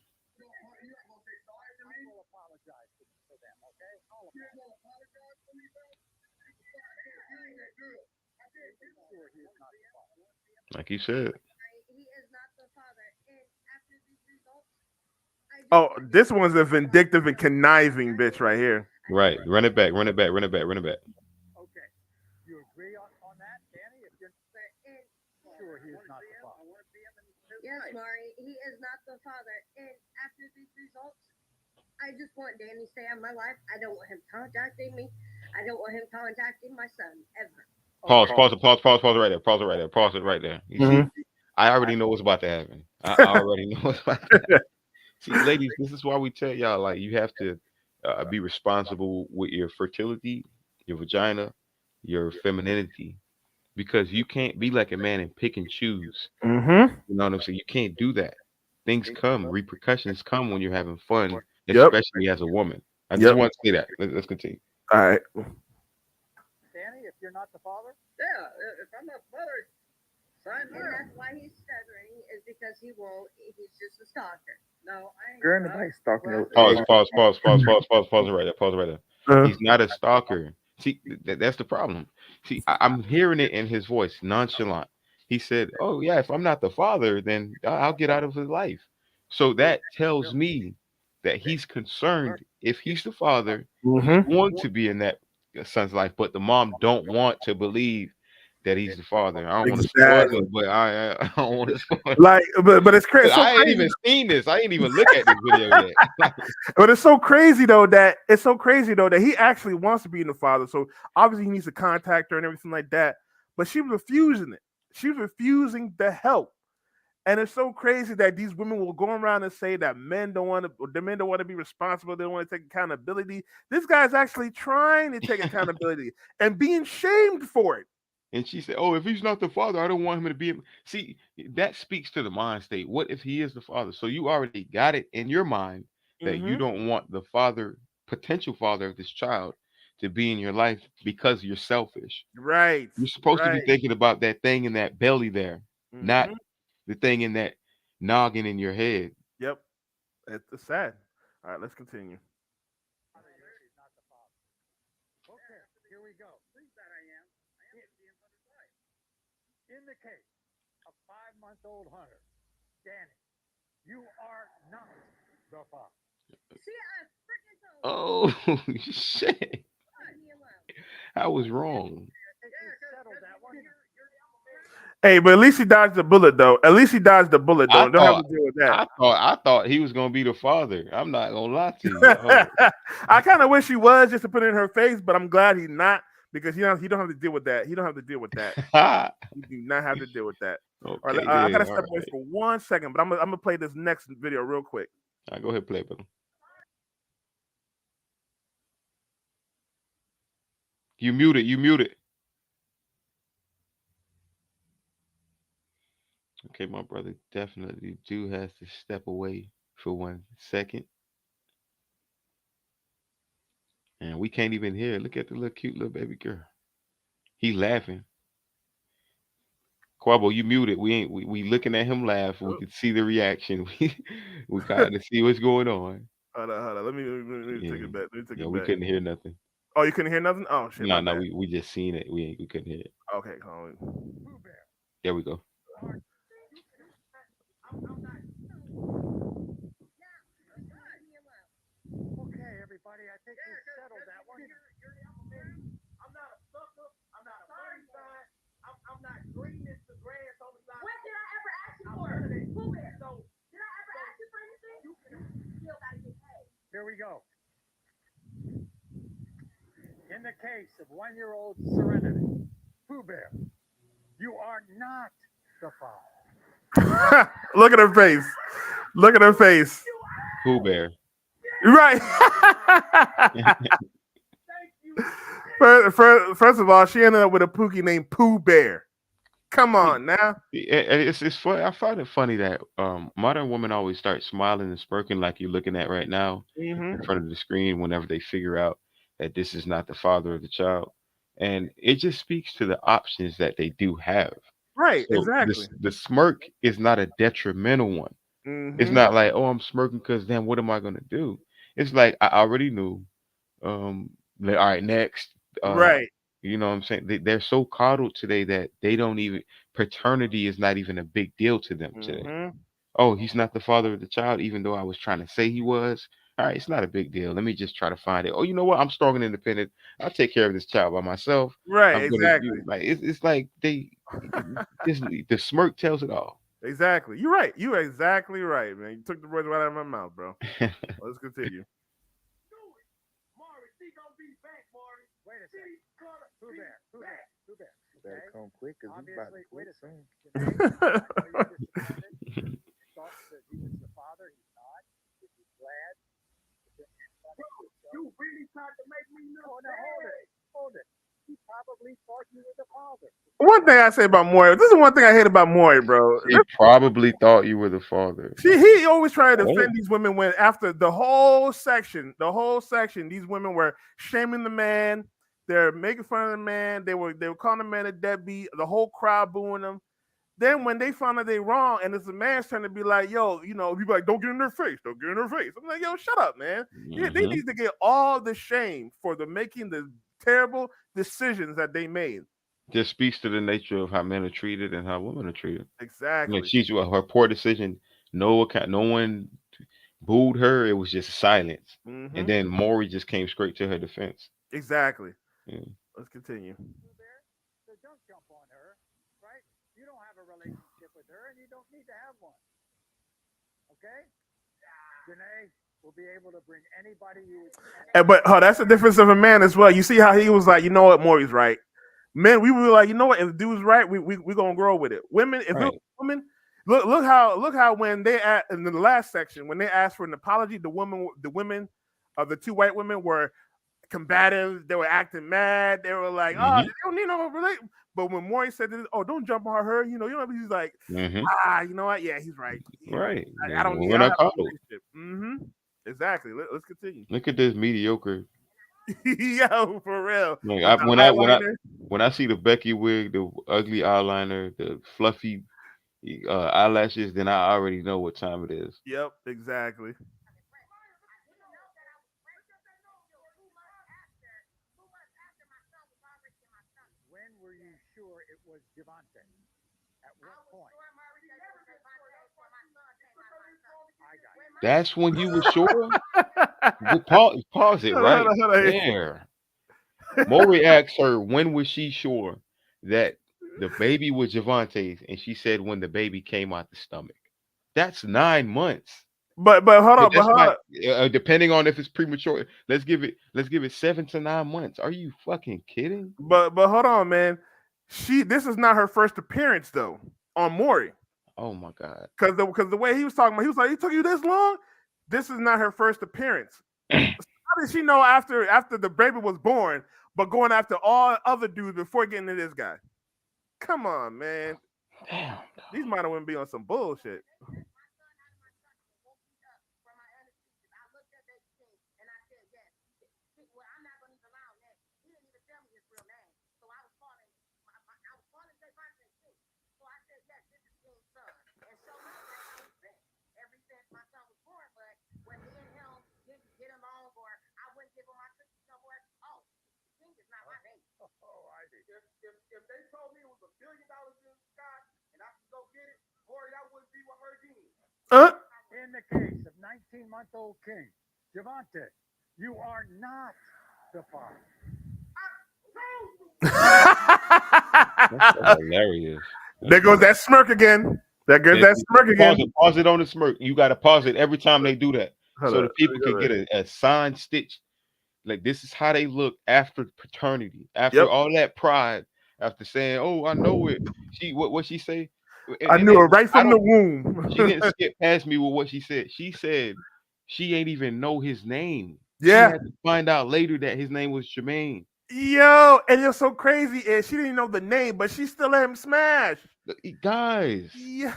will apologize for them. Okay. I'll apologize. Sure, he is not the father. Like you said. He is not the father. And after these results, I just Oh, want this one's a vindictive and conniving bitch right here. Right. Run it back. Run it back. Run it back. Run it back. Okay. You agree on that, Danny? If you're sure he is not the father. Yes, Mari, he is not the father. And after these results, I just want Danny to stay out of my life. I don't want him contacting me. I don't want him contacting my son ever. Pause. Okay. Pause. Pause. Pause. Pause it right there. Pause it right there. Pause it right there. You see, Mhm. I already know what's about to happen. I already know what's about to happen. See, ladies, this is why we tell y'all like you have to be responsible with your fertility, your vagina, your femininity, because you can't be like a man and pick and choose. Mhm. You know what I'm saying? You can't do that. Things come, repercussions come when you're having fun, Yep. especially as a woman. I just Yep. want to say that. Let's continue. All right. Danny, if you're not the father, Yeah, if I'm not father, sign And her. that's why he's stuttering, is because he won't. He's just a stalker. No, I ain't. Girl, nobody's stalking Well, your Pause. Pause. Pause. Pause. Pause. Pause. Pause it right there. Pause it right there. Uh, He's not a stalker. See, that's the problem. See, I'm hearing it in his voice, nonchalant. He said, "Oh yeah, if I'm not the father, then I'll get out of his life." So that tells me that he's concerned. If he's the father, he's hmm going to be in that son's life, but the mom don't want to believe that he's the father. I don't want to spoil Exactly. it, but I don't want to spoil it. Like, but it's crazy. 'Cause So I ain't crazy. even seen this. I ain't even look at this video yet. But it's so crazy though that he actually wants to be in the father. So obviously he needs to contact her and everything like that. But she was refusing it. She was refusing the help. And it's so crazy that these women will go around and say that the men don't want to be responsible, they don't want to take accountability. This guy's actually trying to take accountability and being shamed for it. And she said, "Oh, if he's not the father, I don't want him to be." See, that speaks to the mind state. What if he is the father? So you already got it in your mind that you Mm-hmm. don't want the father, potential father of this child, to be in your life because you're selfish. Right. You're supposed to be Right. thinking about that thing in that belly there, not Mm-hmm. the thing in that noggin in your head. Yep. It's sad. All right, let's continue. He's not the father. Okay, here we go. In the case of 5-month-old Hunter, Danny, you are not the father. See, I freaking told you. Oh shit! Leave me alone. I was wrong. I think we settled that one. Hey, but at least he dodged the bullet, though. At least he dodged the bullet, though. I And don't have to thought, deal with that. I thought he was gonna be the father. I'm not gonna lie to you. I kind of wish he was just to put it in her face, but I'm glad he's not because he don't have to deal with that. He don't have to deal with that. Oh. You do not have to deal with that. All right, Okay, I gotta then. All step away right. for 1 second, but I'm gonna play this next video real quick. All right, go ahead, play, brother. You muted. You muted. Okay, my brother definitely do has to step away for 1 second, and we can't even hear. Look at the little cute little baby girl. He laughing. Quabo, you muted. We ain't. We looking at him laugh. We Oh, could see the reaction. We kind of see what's going on. hold on. Let me take Yeah, it back. Let me take yeah. it We back. couldn't hear nothing. Oh, you couldn't hear nothing? Oh shit, No, my no. bad. We just seen it. We couldn't hear it. Okay, hold on. Pooh Bear. There we go. Leave me alone. Okay, everybody, I think we settled that one. I'm not a sucker. I'm not a funny sign. I'm not green as the grass on the side. What did I ever ask you I'm for? listening. Pooh Bear. So Did I ever ask you for anything? You still gotta get paid. Here we go. In the case of 1-year-old Serenity, Pooh Bear, you are not the father. Look at her face. Look at her face. Pooh Bear. Right. thank you. First of all, she ended up with a pookie named Pooh Bear. Come See, on now. it's funny. I find it funny that modern women always start smiling and smirking like you're looking at right now in Hmm. front of the screen whenever they figure out that this is not the father of the child, and it just speaks to the options that they do have. Right. So Exactly. the smirk is not a detrimental one. It's Hmm. not like, oh, I'm smirking because then what am I gonna do? It's like I already knew. All right, next. Uh, Right. you know what I'm saying? They're so coddled today that they don't even paternity is not even a big deal to them today. Hmm. Oh, he's not the father of the child, even though I was trying to say he was. All right, it's not a big deal. Let me just try to find it. Oh, you know what? I'm strong and independent. I'll take care of this child by myself. Right. I'm gonna Exactly. do like it's like they this the smirk tells it all. Exactly. You're right. You are exactly right, man. You took the words right out of my mouth, bro. Let's continue. Do it. Maury, she gonna be back, Maury. Wait a second. She's gonna Pooh be Bear, Pooh Bear, back. Pooh Bear. Better Okay? come quick because we about to Obviously, wait quit a second. soon. Today, I know you're disappointed. You thought that he was the father. He's not. You'd be glad. You really tried to make me look Oh, now hold bad. it. Hold it. He probably thought you were the father. One thing I say about Maury, this is one thing I hate about Maury, bro. She probably thought you were the father. See, he always tried to Oh, defend these women when after the whole section, these women were shaming the man. They're making fun of the man. They were calling the man a deadbeat. The whole crowd booing him. Then when they find out they wrong, and it's a man's turn to be like, yo, you be like, don't get in their face, don't get in their face. I'm like, yo, shut up, man. Yeah, they Hmm. need to get all the shame for the making the terrible decisions that they made. Just speaks to the nature of how men are treated and how women are treated. Like Exactly. she's her poor decision. No one booed her. It was just silence. And Hmm. then Maury just came straight to her defense. Exactly. Yeah. Let's continue. You there? So don't jump on her, right? You don't have a relationship with her, and you don't need to have one. Okay? Janae will be able to bring anybody you. But that's the difference of a man as well. You see how he was like, you know what, Maury's right. Men, we were like, you know what, if dude's right, we gonna grow with it. Women, if it was Right. women, look how when they in the last section when they asked for an apology, the women, the two white women were combative. They were acting mad. They were like, oh, Hmm. they don't need no relate. But when Maury said this, oh, don't jump on her, he's like, Hmm. you know what? Yeah, he's right. Right. I don't need. I We're don't not have a coddled. relationship. Exactly. Let's continue. Look at this mediocre. Yo, for real. Like With I, the eyeliner. when I see the Becky wig, the ugly eyeliner, the fluffy eyelashes, then I already know what time it is. Yep, exactly. When were you sure it was Javante? At what point? I got you. That's when you were sure. Pause it Hold on, right hold on, hold on. there. Maury asked her when was she sure that the baby was Javante's, and she said when the baby came out the stomach. That's 9 months. But hold on, but That's hold not on. depending on if it's premature. Let's give it 7 to 9 months. Are you fucking kidding? But hold on, man. This is not her first appearance though on Maury. Oh my god. Because the way he was talking about, he was like, it took you this long? This is not her first appearance. How did she know after the baby was born, but going after all other dudes before getting to this guy? Come on, man. Damn. These modern women be on some bullshit. Oh, I see. If they told me it was $1 billion in the sky and I could go get it, Corey, I wouldn't be with her then. Uh, In the case of 19-month-old King, Javante, you are not the father. That's hilarious. there That's goes hilarious. that smirk again. There goes that smirk Pause again. it. Pause it on the smirk. You got to pause it every time they do that, Hold so up. the people can get a signed stitch. Like this is how they look after paternity, after Yep. all that pride, after saying, "Oh, I know it." What she say? I And knew then it right I from the don't. She womb. didn't skip past me with what she said. She said she ain't even know his name. She Yeah. had to find out later that his name was Jermaine. Yo, and it's so crazy is she didn't know the name, but she still let him smash. Guys, Yo.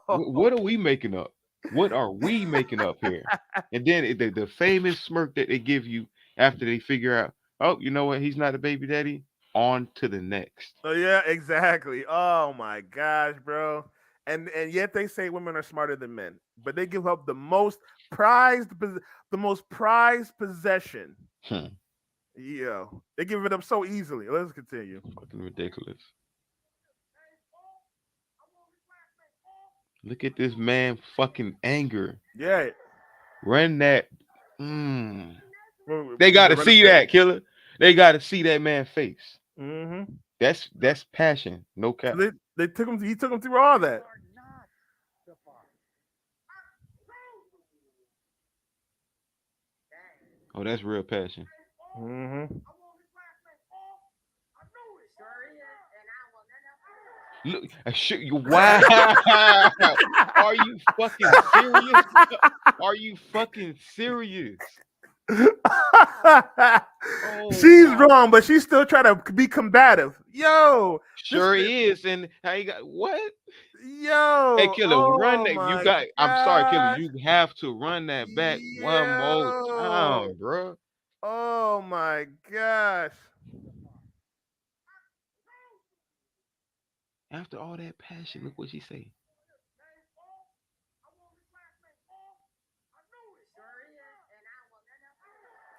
what are we making up? What are we making up here? And then the famous smirk that they give you after they figure out, oh, you know what? He's not a baby daddy. On to the next. Oh yeah, exactly. Oh my gosh, bro. And yet they say women are smarter than men, but they give up the most prized possession. Hmm, Yeah, they give it up so easily. Let's continue. fucking ridiculous. Look at this man fucking anger. Yeah. Run that. Mm. They He said, gotta "Run his see face." that, killer. They gotta see that man face. Mm-hmm. That's passion. No So cap. they took him. He took him through all You that. are not the father. Oh, that's real passion. Mm-hmm. Look, wow. Are you fucking serious? Are you fucking serious? Oh She's my, wrong, but she's still trying to be combative. Yo, this, sure is. And how you got what? Hey, yo, killer, run oh that. You my got. I'm sorry, killer. gosh, You have to run that back one more yo, time, bro. oh my gosh. After all that passion, look what she say.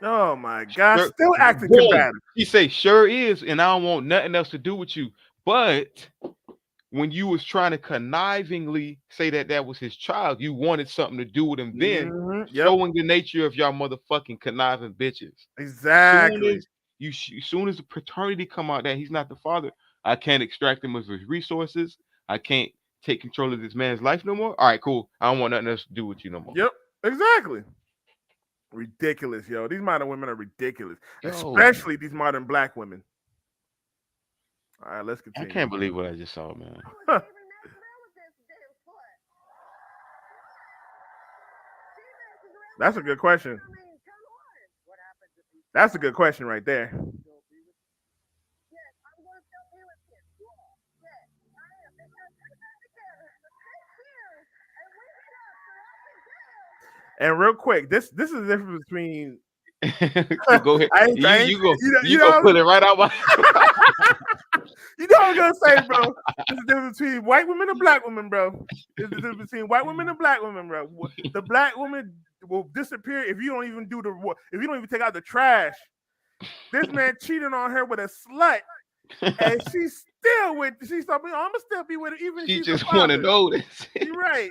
Oh my God, Sure, still acting boom. combative. She say, sure is, and I don't want nothing else to do with you. But when you was trying to connivingly say that that was his child, you wanted something to do with him then, Yep, showing the nature of y'all motherfucking conniving bitches. Soon exactly. as soon as the paternity come out that he's not the father, I can't extract him of his resources. I can't take control of this man's life no more. All right, cool. I don't want nothing else to do with you no more. Yep, exactly. Ridiculous, yo. These modern women are ridiculous, Yo, especially these modern black women. All right, let's I continue. can't believe what I just saw, man. Huh. That's a good question. That's a good question right there. And real quick, this is the difference between You go ahead. I ain't You go pull it right out my you know what I'm gonna say, bro. This is the difference between white women and black women, bro. This is the difference between white women and black women, bro. The black woman will disappear if you don't even if you don't even take out the trash. This man cheated on her with a slut, and she's still with. She's talking. I'm gonna still be with her, even if She she's the just want to father. know this. You're right.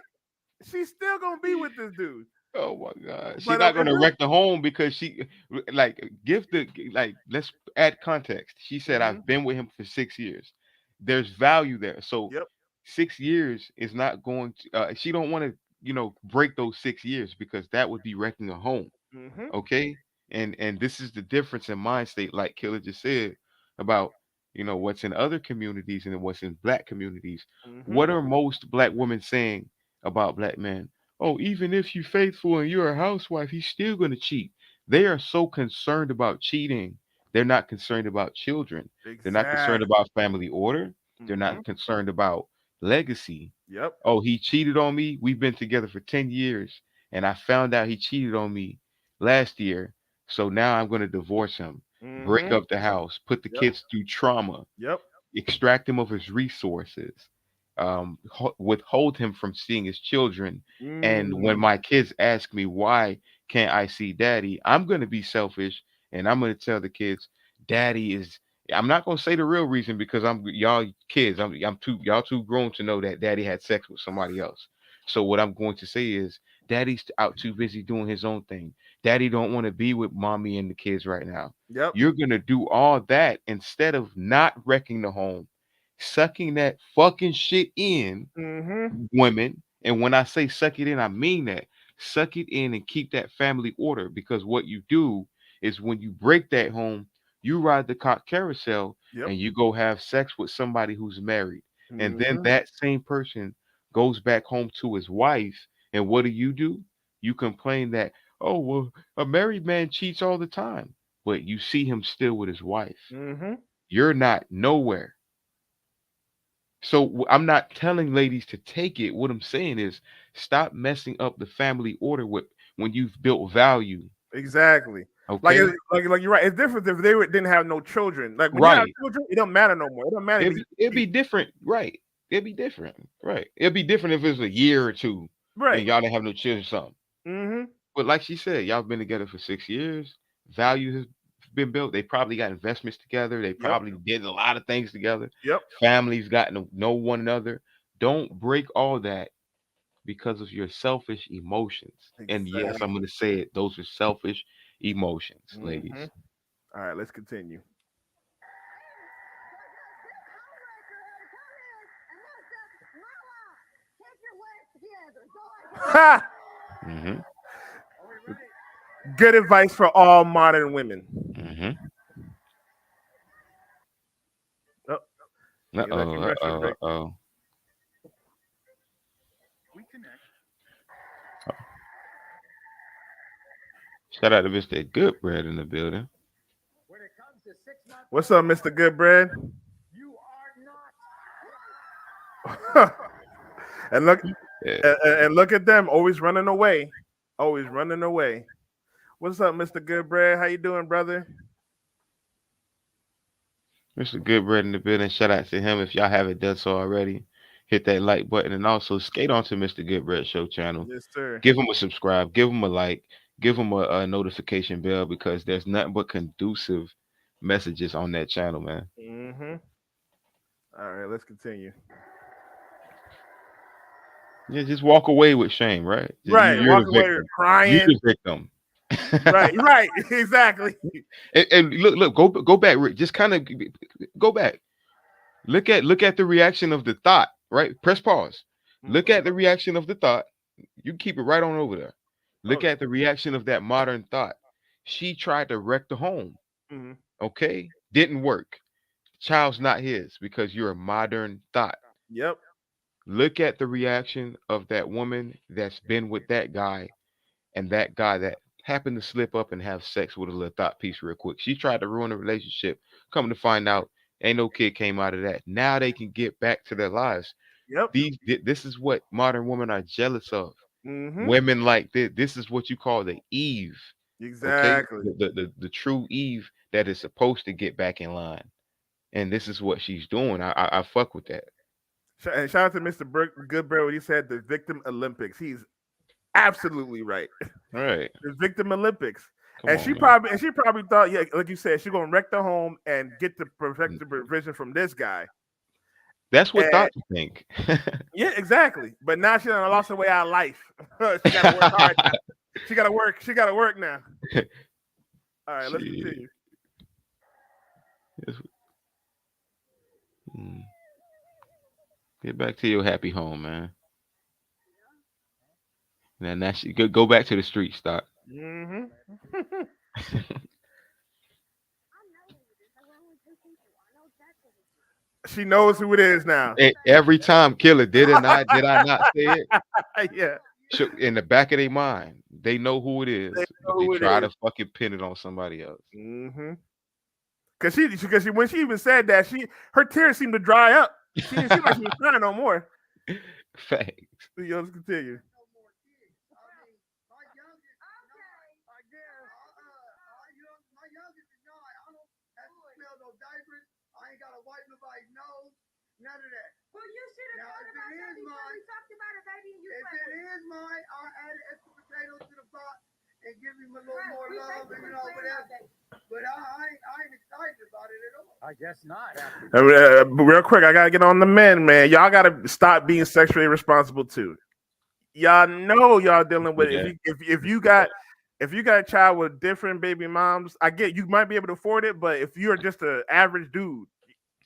She's still gonna be with this dude. Oh my God. She's But not in gonna real, wreck the home because she like give the like let's add context. She said I've been with him for 6 years. There's value there. So yep. 6 years is not going to she don't want to, break those 6 years because that would be wrecking a home. Mm-hmm. Okay, and this is the difference in mind state, like Killer just said about what's in other communities and what's in black communities. Mm-hmm. What are most black women saying about black men? Oh, even if you're faithful and you're a housewife, he's still going to cheat. They are so concerned about cheating, they're not concerned about children. They're not concerned Exactly. about family order. They're Mm-hmm. not concerned about legacy. Yep. Oh, he cheated on me. We've been together for 10 years and I found out he cheated on me last year. So now I'm going to divorce him, break Mm-hmm. up the house, put the Yep. kids through trauma, Yep. extract him of his resources, withhold him from seeing his children. And when Mm. my kids ask me why can't I see daddy, I'm going to be selfish and I'm going to tell the kids, daddy is. I'm not going to say the real reason because I'm y'all kids. I'm too y'all too grown to know that daddy had sex with somebody else. So what I'm going to say is, daddy's out too busy doing his own thing. Daddy don't want to be with mommy and the kids right now. Yep. You're gonna do all that instead of not wrecking the home, sucking that fucking shit in, Mm-hmm. women. And when I say suck it in, I mean that. Suck it in and keep that family order because what you do is when you break that home, you ride the cock carousel Yep. and you go have sex with somebody who's married. And then Mm-hmm. that same person goes back home to his wife. And what do? You complain that, oh, well, a married man cheats all the time, but you see him still with his wife. Mm-hmm. You're not nowhere. So I'm not telling ladies to take it. What I'm saying is stop messing up the family order with when you've built value. Exactly. Okay? Like you're right. It's different if didn't have no children. Like when you have Right. children, it don't matter no more. It don't matter if It'd he be different. Right. It'd be different. Right. It'd be different if it was a year or two right. and y'all didn't have no children or something. Mm-hmm. But like she said, y'all been together for 6 years. Value has been built. They probably got investments together. They Yep. probably did a lot of things together. Yep. Families got to know one another. Don't break all that because of your selfish emotions. And yes, I'm Exactly. going to say it. Those are selfish emotions, Mm-hmm. ladies. All right, let's continue. Ha! Hmm. Good advice for all modern women. Hmm. Oh, Uh you let oh. your Uh restroom oh. break. Oh. Shout out to Mr. Goodbread in the building. When it comes to 6 months, What's up, Mr. Goodbread? you are not. and look Yeah. and look at them, always running away. Always running away. What's up, Mr. Goodbread? How you doing, brother? Mr. Goodbread in the building. Shout out to him. If y'all haven't done so already, hit that like button and also skate onto Mr. Goodbread Show channel. Yes, sir. Give him a subscribe. Give him a like. Give him a notification bell because there's nothing but conducive messages on that channel, man. Mm-hmm. All right, let's continue. Yeah, just walk away with shame, right? Right, You're walk the away victim. You crying. the victim. Right, right, exactly. And look, go back, Rick. Just kind of go back. Look at the reaction of the thought, right? Press pause. Look at the reaction of the thought. You keep it right on over there. Look Oh, at the reaction of that modern thought. She tried to wreck the home. mhm. Okay? Didn't work. Child's not his because you're a modern thought. Yep. Look at the reaction of that woman that's been with that guy and that guy that happened to slip up and have sex with a little thought piece real quick. She tried to ruin the relationship. Come to find out, ain't no kid came out of that. Now they can get back to their lives. Yep. This is what modern women are jealous of. Mm-hmm. Women like this. This is what you call the Eve. Okay, Exactly. the true Eve that is supposed to get back in line, and this is what she's doing. I fuck with that. And shout out to Mr. Goodbread when he said the victim Olympics. He's absolutely right. All right, The victim Olympics. come And on, she man. probably thought, yeah, like you said, she's gonna wreck the home and get the perfected provision from this guy. That's what And thoughts think. yeah, exactly. But now she done lost her way out of life. She gotta work hard now. She gotta work. She gotta work now. All right, let's Shit. continue. That's- hmm. Get back to your happy home, man. Now, go back to the street, stop. Mm-hmm. She knows who it is now. Every time, killer, did I not say it? Yeah, In the back of their mind, they know who it is, they but know they who it try is. to fucking pin it on somebody else. Mm-hmm. Because when she even said that, her tears seemed to dry up. She didn't seem like she was crying no more. Facts. Let's continue. My youngest is not. I don't have to smell no diapers. I ain't gotta wipe nobody's nose. None of that. Well, you should have Now, thought if about it that is before mine, we talked about it, baby, and you if slept it with is mine, I'll add extra potatoes to the pot and give him a little Right, more we love basically and playing all whatever. day. But I ain't excited about it at all. I guess not. After Real quick, I gotta get on the men, man. Y'all gotta stop being sexually responsible too. Y'all know y'all dealing with Do that. if you got a child with different baby moms. I get you might be able to afford it, but if you're just an average dude,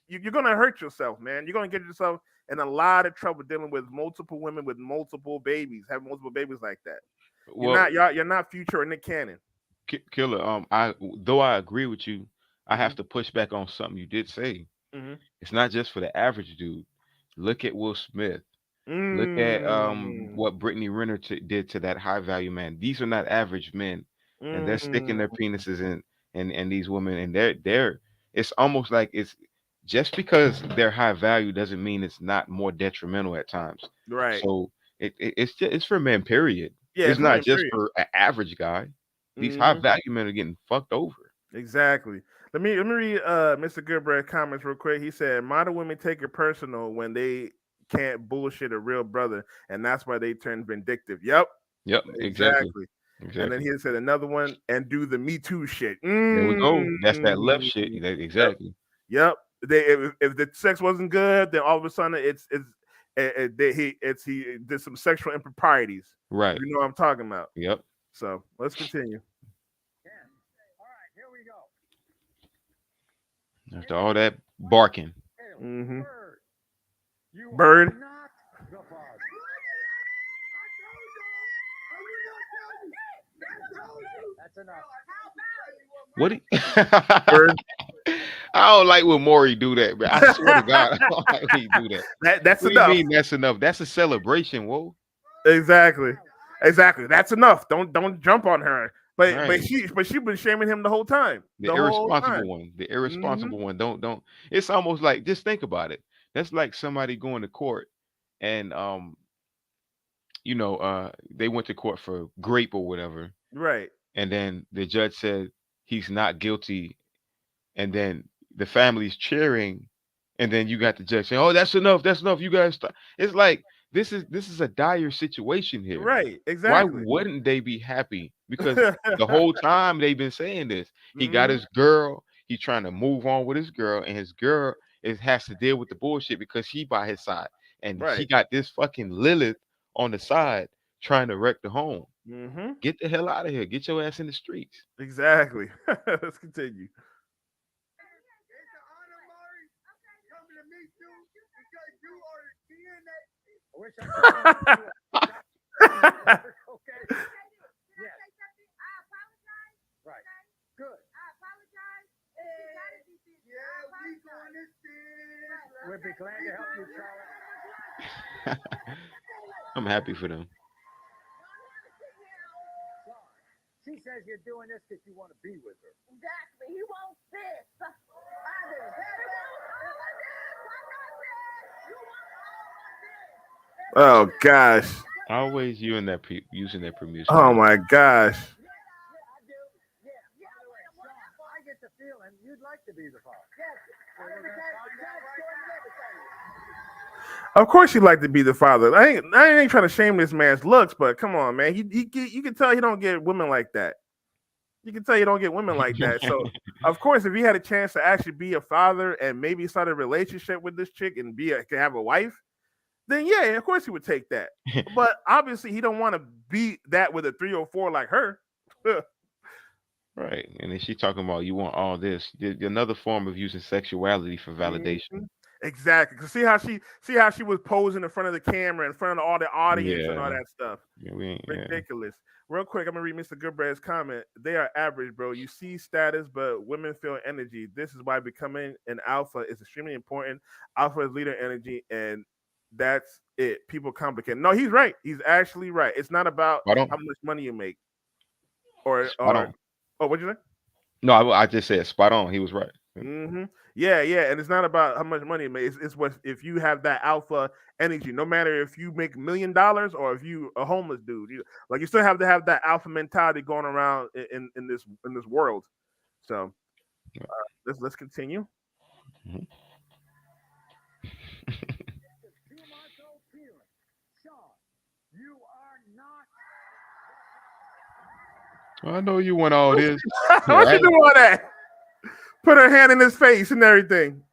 you're gonna hurt yourself, man. You're gonna get yourself in a lot of trouble dealing with multiple women with multiple babies, having multiple babies like that. Well, You're not Future or Nick Cannon. killer. I agree with you, I Mm-hmm. have to push back on something you did say. Mm-hmm. It's not just for the average dude. Look at Will Smith. Look at Mm. what Brittany Renner did to that high value man. These are not average men, and they're sticking their Mm. penises in these women, and they're. It's almost like it's just because they're high value doesn't mean it's not more detrimental at times. Right. So it's for men. Period. Yeah, It's it's for not men. just Period. for an average guy. These high Mm-hmm. value men are getting fucked over. Exactly. Let me read Mr. Goodbread comments real quick. He said modern women take it personal when they can't bullshit a real brother, and that's why they turn vindictive. Yep, Yep, exactly, exactly. And then exactly. he said another one and do the Me Too shit. There we go. That's that left Mm. shit. Yep, Exactly. yep. If the sex wasn't good, then all of a sudden he did some sexual improprieties. Right. You know what I'm talking about. Yep. So let's continue. all right, here we go. After all that barking. Mm-hmm. Bird. You Bird. are not the father. That's enough. What? Bird. I don't like when Maury do that, man. I swear to God, I don't like when he do that. That's What do you enough. mean that's enough? That's a celebration, whoa. Exactly. That's enough. Don't jump on her. But Right. she been shaming him the whole time. The The whole irresponsible time. one. The Hmm. irresponsible one. Don't. It's almost like just think about it. That's like somebody going to court and they went to court for grape or whatever, Right. and then the judge said he's not guilty, and then the family's cheering, and then you got the judge saying, "Oh, that's enough. That's enough. You guys stop." It's like this is a dire situation here. Right, Why exactly. wouldn't they be happy? Because the whole time they've been saying this. He got Hmm. his girl. He's trying to move on with his girl, and his girl has to deal with the bullshit because she by his side, and he Right. got this fucking Lilith on the side trying to wreck the home. Hmm. Get the hell out of here. Get your ass in the streets. Exactly. Let's continue. It's an honor, Mari, coming to meet you because you are the DNA. I wish I could turn into a okay. Yes. I apologize. Right. Good. I apologize. You gotta be busy. Yeah, we going to see. We'd be glad to help you, Charlie. I'm happy for them. She says you're doing this because you want to be with her. Exactly. He wants this. Father. He wants all of this. Like I said, you want all of this. Oh gosh. Always you and that using that Oh promiscuity. my gosh. Yeah, I do. Yeah. By the way, Sean, I get the feeling you'd like to be the father. Yes. So we're going to find out right now. Of course, you'd like to be the father. I ain't trying to shame this man's looks, but come on, man. You can tell he don't get women like that. You can tell you don't get women like that. So, of course, if he had a chance to actually be a father and maybe start a relationship with this chick and can have a wife, then yeah, of course he would take that. But obviously, he don't want to be that with a 304 like her. Right. And then she talking about you want all this. Another form of using sexuality for validation. Mhm. Exactly. Cause see how she was posing in front of the camera, in front of all the audience and all Yeah. that stuff. Yeah, we ain't, yeah. Ridiculous. Real quick, I'm gonna read Mr. Goodbread's comment. They are average, bro. You see status, but women feel energy. This is why becoming an alpha is extremely important. Alpha is leader energy, and that's it. People complicate. No, he's right. He's actually right. It's not about Spot how on. much money you make, or Spot or on. oh, what'd you say? No, I just said spot on. He was right. Hmm. Yeah, yeah, and it's not about how much money you make. It's what if you have that alpha energy. No matter if you make $1 million or if you a homeless dude, you still have to have that alpha mentality going around in this world. So let's continue. Mhm. 2-month-old Keelan. Sean, you are not. I know you want all this, What you right? do all that? Put her hand in his face and everything.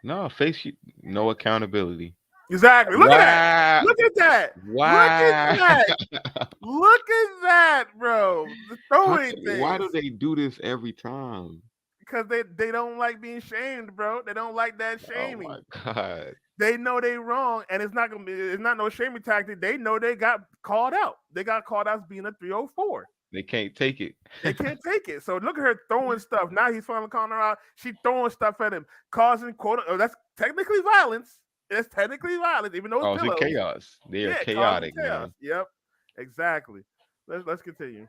No, no accountability. Exactly. Look at that. Why? Look at that. Look at Why? that. Look at that, bro. The throwing Why do things. they do this every time? Because they don't like being shamed, bro. They don't like that Oh my shaming. god. They know they wrong, and it's not no shaming tactic. They know they got called out. They got called out as being a 304. They can't take it. They can't take it. So look at her throwing stuff. Now he's finally calling her out. She throwing stuff at him, causing quote. Oh, that's technically violence. It's technically violence, even though it's Causing pillows. chaos. They are Yeah, causing chaotic, chaos. man. Yep, exactly. Let's continue.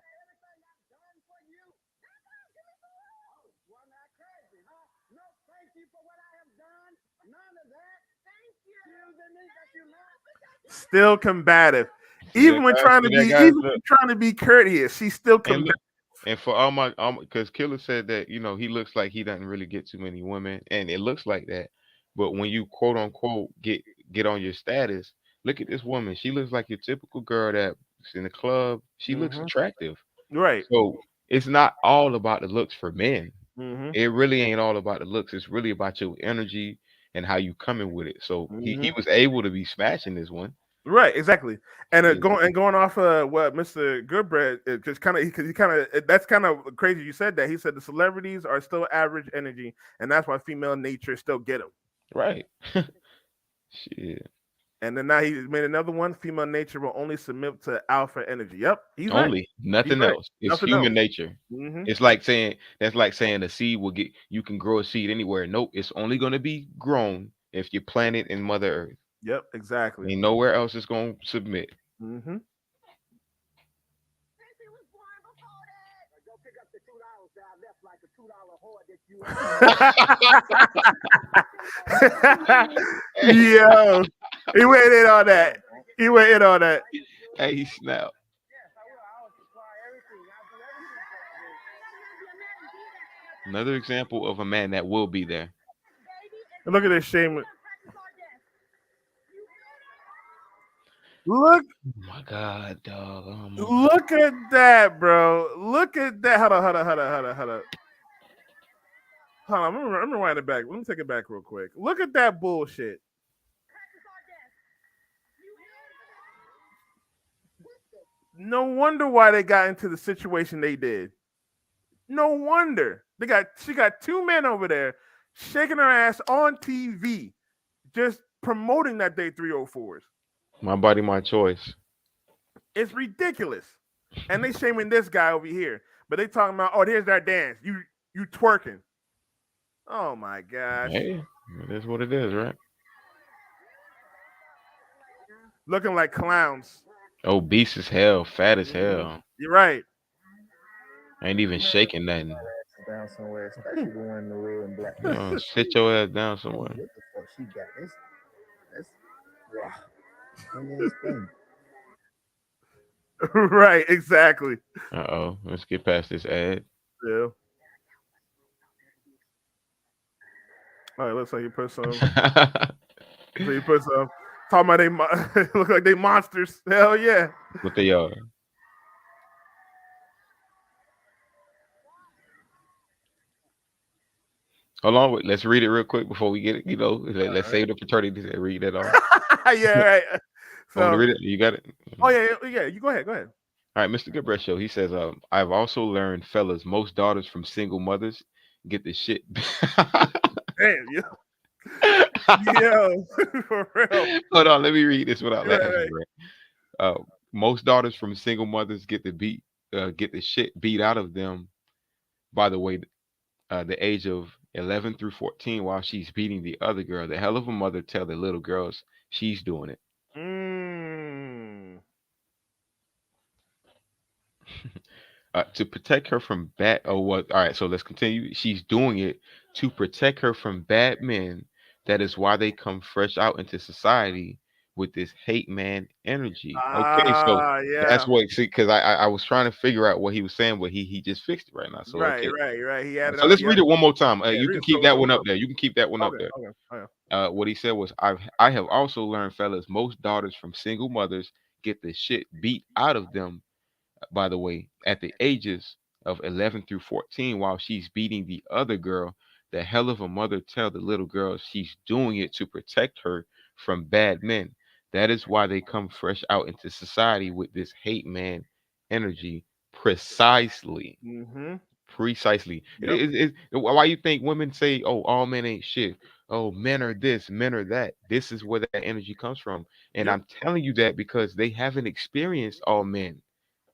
Well, not crazy, huh? No, thank you for what I have done. None of that. Thank you. Excuse me that you not. Still combative, See that guy? See that guys? even Look. when trying to be courteous, she's still And combative. look. And for all my, because Killer said that he looks like he doesn't really get too many women, and it looks like that. But when you quote unquote get on your status, look at this woman. She looks like your typical girl that's in the club. She looks Hmm. attractive. Right. So it's not all about the looks for men. Hmm. It really ain't all about the looks. It's really about your energy and how you coming with it. So he Hmm. was able to be smashing this one. Right, exactly, and Yeah. going off what Mr. Goodbread just kind of because he kind of that's kind of crazy. You said that he said the celebrities are still average energy, and that's why female nature still get them. Right. Shit. And then now he made another one. Female nature will only submit to alpha energy. Yep, he's right. Only He's nothing right. else. It's Nothing else. human nature. Hmm. It's like saying that's like saying a seed will get you can grow a seed anywhere. Nope, it's only gonna be grown if you plant it in Mother Earth. Yep, exactly. Ain't nowhere else it's gonna submit. Hmm. Since he was born before that. Go pick up the $2 that I left like a $2 hoard that you Yo, he went in on that. He went in on that. Hey, he snapped. Yes, I will. I will supply everything. I'll do everything for you. Another example of a man that will be there. And look at this shame. Look, Oh my God, dog. Oh my God. look at that, bro. Look at that. Hold on. I'm gonna wind it back. Let me take it back real quick. Look at that bullshit. No wonder why they got into the situation they did. No wonder she got two men over there shaking her ass on TV, just promoting that they 304s. My body, my choice. It's ridiculous. And they shaming this guy over here, but they talking about, oh, here's that dance. You twerking. Oh my gosh. Hey, it is what it is, right? Looking like clowns. Obese as hell, fat as hell. You're right. Ain't even shaking nothing. Down somewhere, especially the one in the red and black. You know, sit your ass down somewhere. What the fuck she got? That's wow. Can't even explain. Right, exactly. Uh-oh. Let's get past this ad. Yeah. All right, looks like you put some. So you put some. Talking about they look like they monsters. Hell yeah. What they are. Hold on, wait, let's read it real quick before we get it. Let's save the fraternity to read that off. Yeah, right. Want to So, read it? You got it? oh yeah. You go ahead. Go ahead. All right, Mr. Goodbread Show. He says, I've also learned, fellas, most daughters from single mothers get the shit. Damn, yo, for real. Hold on, let me read this without Right, laughing, right. bro. Most daughters from single mothers get the shit beat out of them. By the way, the age of 11 through 14, while she's beating the other girl. The hell of a mother tell the little girls she's doing it. Mm. To protect her from bad. Oh, what? All right. So let's continue. She's doing it to protect her from bad men. That is why they come fresh out into society with this hate man energy. Okay, so that's Yeah. what. See, because I was trying to figure out what he was saying, but he just fixed it right now. So Right, okay. right. He added So on. let's read it one more time. Yeah, You read can it. keep that one up there. You can keep that one up Okay. there. Okay. What he said was, I have also learned, fellas, most daughters from single mothers get the shit beat out of them, by the way, at the ages of 11 through 14, while she's beating the other girl. The hell of a mother tell the little girl she's doing it to protect her from bad men. That is why they come fresh out into society with this hate man energy. Precisely. Mm-hmm. Precisely. Yep. Why you think women say, "Oh, all men ain't shit"? Oh, men are this, men are that. This is where that energy comes from, and Yep. I'm telling you that because they haven't experienced all men.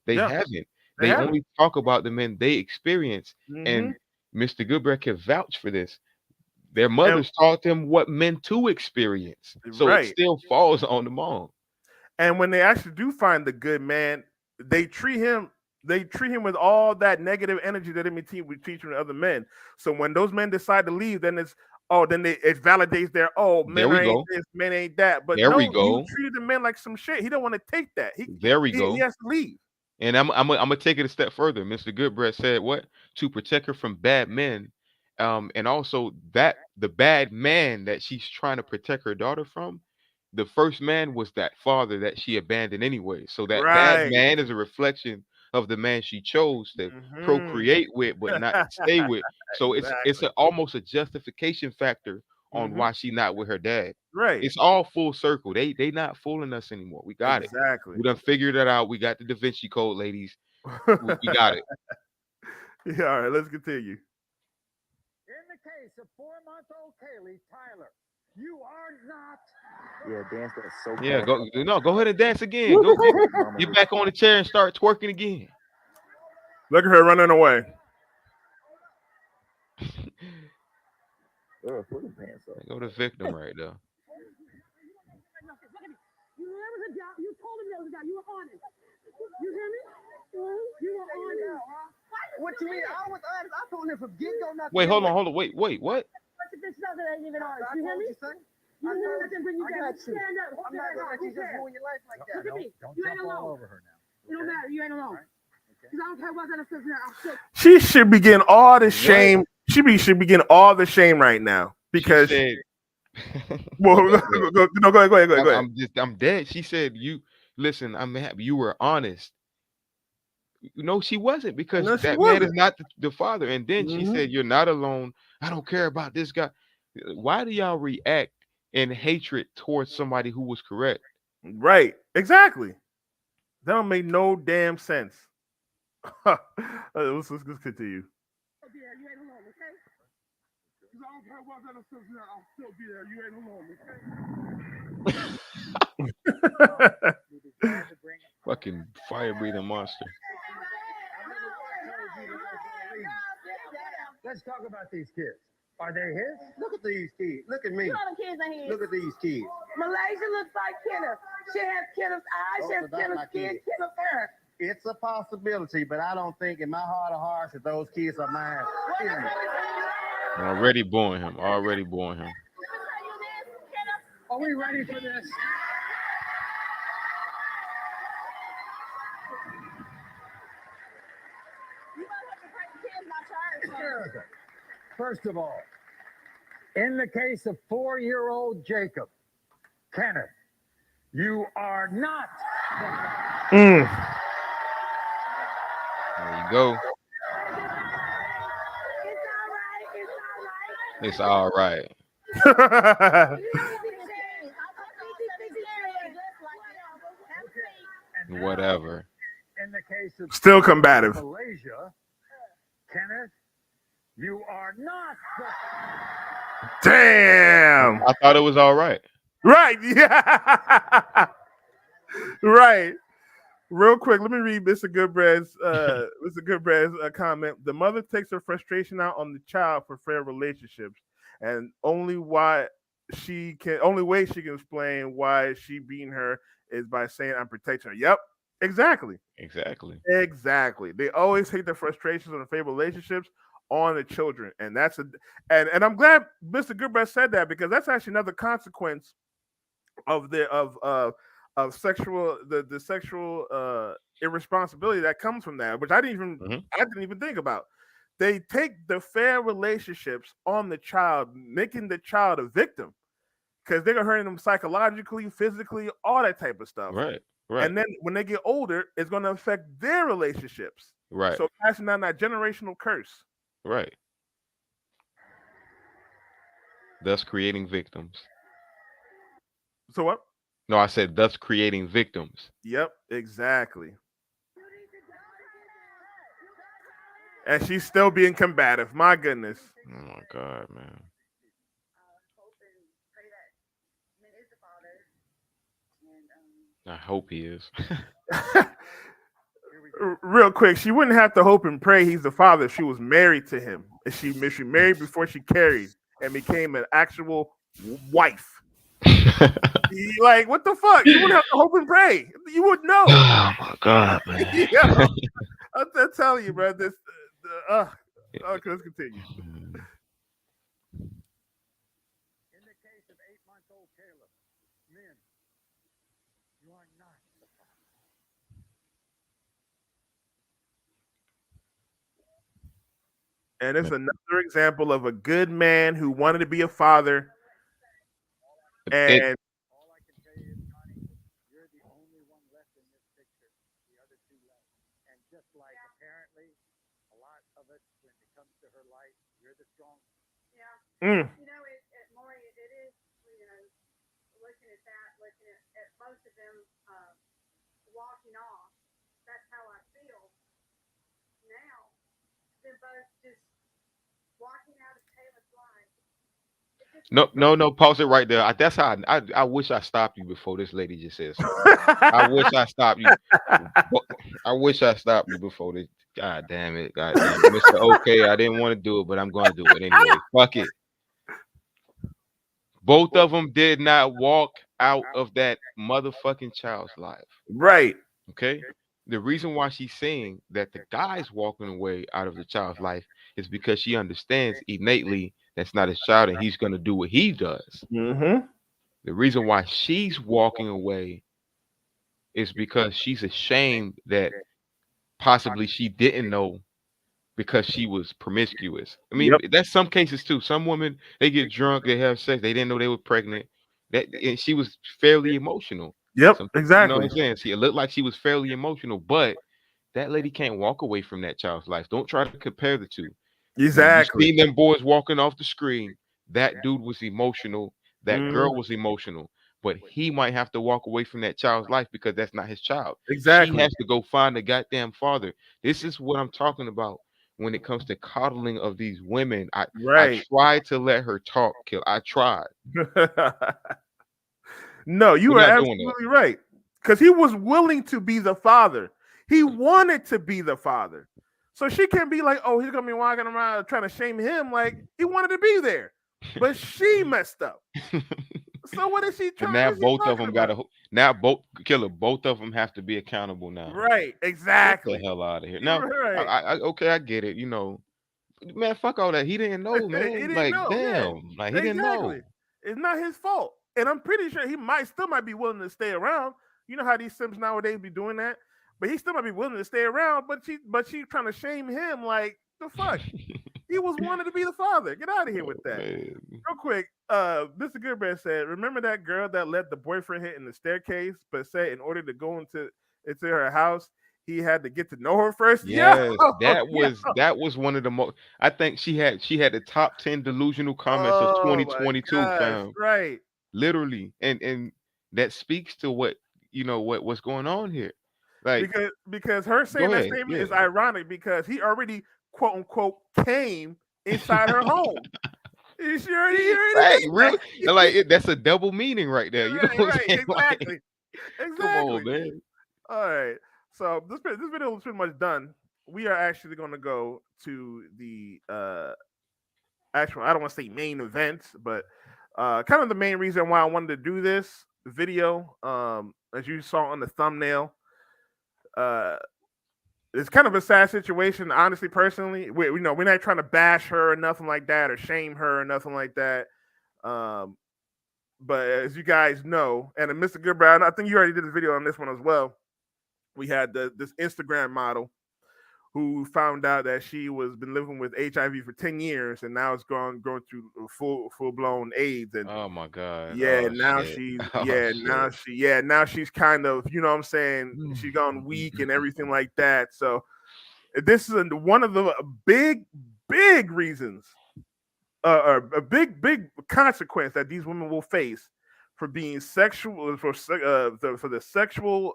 They Yeah. haven't. They They haven't. only talk about the men they experience, Mm-hmm. and Mr. Goodbread can vouch for this. Their And mothers taught them what men to experience, so it right. still falls on the mom. And when they actually do find the good man, they treat him. They treat him with all that negative energy that we teach from other men. So when those men decide to leave, then it validates their There men we ain't go. this, men ain't that. But There we no, you go. treated the men like some shit. He don't want to take that. There we He go. has to leave. And I'm gonna take it a step further. Mr. Goodbread said what? To protect her from bad men. And also that the bad man that she's trying to protect her daughter from, the first man was that father that she abandoned anyway. So that bad Right. man is a reflection of the man she chose to Hmm. procreate with, but not to stay with. So it's Exactly. almost a justification factor on Hmm. why she not with her dad. Right. It's all full circle. They not fooling us anymore. We got it. Exactly. We done figured it out. We got the Da Vinci Code, ladies. We got it. Yeah. All right. Let's continue. In the case of 4-month-old Kaylee Tyler, you are not. Yeah, dance that so Yeah, fast. go ahead and dance again. Go get back on the chair and start twerking again. Look at her running away. Pull the pants up. Go the victim right there. You never said doubt. You told him there was a doubt. You were honest. You hear me? You were honest. What you mean? I was honest. I told him from get-go not to Wait, do hold it. on. Wait, what? But the bitch doesn't ain't even honest. I You hear told me? you, son. You know that can bring you I down. got you. Stand up. I'm not gonna let you just ruin your life like that. Look at me. Don't You ain't jump all alone. over her now. It don't matter. You ain't alone. Because I don't care what kind of stuff you're. I'm sick. She should be getting all the shame She be getting all the shame right now She because said, well, "My bad, go ahead. no, go ahead, go ahead, go ahead, go ahead. I'm dead." She said, "You listen. I'm happy you were honest." No, she wasn't because No, she that man is wasn't. not the father. And then she Hmm. said, "You're not alone. I don't care about this guy." Why do y'all react in hatred towards somebody who was correct? Right, exactly. That don't make no damn sense. Let's continue. I'll be there. You ain't alone, okay? Because I don't care what other sister, I'll still be there. You ain't alone, We began to bring Fucking fire breathing monster. Let's talk about these kids. Are they his? Look at these kids. Look at me. You know the kids are his. Look at these kids. Malaysia looks like Kenneth. She has Kenneth's eyes. She Oh, has so that's Kenneth's my skin, kid. Kenneth's hair. It's a possibility, but I don't think in my heart of hearts that those kids are mine. What Kidding is me. it? Already born him. Already born him. Let me tell you this, Kenneth. Are we ready for this? You gonna have to pray the kids, not yours. America. First of all, in the case of 4-year-old Jacob, Kenneth, you are not. Mm. There you go. It's all right. It's all right. It's all right. And now, Whatever. in the case of Still combative. Malaysia, Kenneth, you are not. Damn. I thought it was all right. Right. Yeah. Right. Real quick, let me read Mr. Goodbread's comment. The mother takes her frustration out on the child for fair relationships, and only way she can explain why she beating her is by saying I'm protecting her. Yep, exactly, Exactly. exactly. They always take their frustrations on the fair relationships on the children, and and I'm glad Mr. Goodbread said that because that's actually another consequence of of sexual the sexual irresponsibility that comes from that, which Hmm. I didn't even think about. They take the fair relationships on the child, making the child a victim because they're hurting them psychologically, physically, all that type of stuff. Right. Right. And then when they get older, it's going to affect their relationships. Right. So passing down that generational curse. Right. Thus creating victims. So what? No, I said thus creating victims. Yep, exactly. And she's still being combative. My goodness. Oh my God, man. I hope he is. Real quick, she wouldn't have to hope and pray he's the father if she was married to him. If she married before she carried and became an actual wife. Like, what the fuck? You wouldn't have to hope and pray. You would know. Oh my God, man. Yeah, I'm telling you, bro. This, okay, let's continue. In the case of 8-month-old Caleb, men, you are not the father. And it's another example of a good man who wanted to be a father. It And All I can tell you is, Connie, you're the only one left in this picture. The other two left. And just like apparently a lot of us, when it comes to her life, you're the strong one. mm, You know, Maury, it is, you know, looking at that, looking at both of them walking off. That's how I feel now. They're both just walking out of Taylor's life. no. Pause it right there. That's how I wish I stopped you before this lady just said something. I wish I stopped you. I wish I stopped you before this. God damn it. God damn it. Mr. Okay, I didn't want to do it, but I'm going to do it anyway. Fuck it. Both of them did not walk out of that motherfucking child's life. right. Okay. The reason why she's saying that the guy's walking away out of the child's life is because she understands innately that's not his child and he's going to do what he does. Mm-hmm. The reason why she's walking away is because she's ashamed that possibly she didn't know because she was promiscuous. I mean, Yep. that's some cases too. Some women they get drunk, they have sex, they didn't know they were pregnant. That and she was fairly emotional. Yep. Some, you know what Exactly. I'm saying? She it looked like she was fairly emotional, but that lady can't walk away from that child's life. Don't try to compare the two. When you Exactly. seen them boys walking off the screen, that dude was emotional. That Mm, girl was emotional. But he might have to walk away from that child's life because that's not his child. She exactly. has to go find the goddamn father. This is what I'm talking about when it comes to coddling of these women. I Right. tried to let her talk, kill. I tried. No, you We're are not doing that. absolutely right. Because he was willing to be the father. He wanted to be the father. So she can't be like, oh, he's gonna be walking around trying to shame him. Like he wanted to be there. But she messed up. So what is she And trying? now What is she both of talking them got about? to now both killer. Both of them have to be accountable now. Right, Get the exactly. hell out of here. You're Now, right. okay, I get it. You know, man, fuck all that. He didn't know, He man. didn't Like, know. Yeah, damn, like he didn't know. exactly. It's not his fault. And I'm pretty sure he might be willing to stay around. You know how these Sims nowadays be doing that? But he still might be willing to stay around, but she trying to shame him like the fuck. He was wanted to be the father. Get out of here with that. Man. Real quick, Mr. Goodbear said, remember that girl that let the boyfriend hit in the staircase, but said in order to go into her house, he had to get to know her first? Yeah. Yes, Yeah. that was one of the most. I think she had the top 10 delusional comments of Oh my 2022, gosh. fam. Right. Literally, and that speaks to what what's going on here. Like, Because her saying go that ahead, statement yeah. is ironic because he already quote unquote came inside her home. He already Right, did real, and like that. that's a double meaning right there. You know Right, what I'm right, saying? Like, exactly, come on, exactly. man. All right, so this video is pretty much done. We are actually going to go to the actual. I don't want to say main event, but kind of the main reason why I wanted to do this video. As you saw on the thumbnail, uh, it's kind of a sad situation, honestly. Personally, we're not trying to bash her or nothing like that, or shame her or nothing like that. Um, but as you guys know, and Mr. Goodbrown, I think you already did a video on this one as well. We had this Instagram model who found out that she was been living with HIV for 10 years, and now it's going through full blown AIDS, and Oh my god. yeah, Oh now shit. she's Oh shit. now she's kind of, you know what I'm saying, she's gone weak and everything like that. So this is one of the big reasons, or a big consequence that these women will face for being sexual for the sexual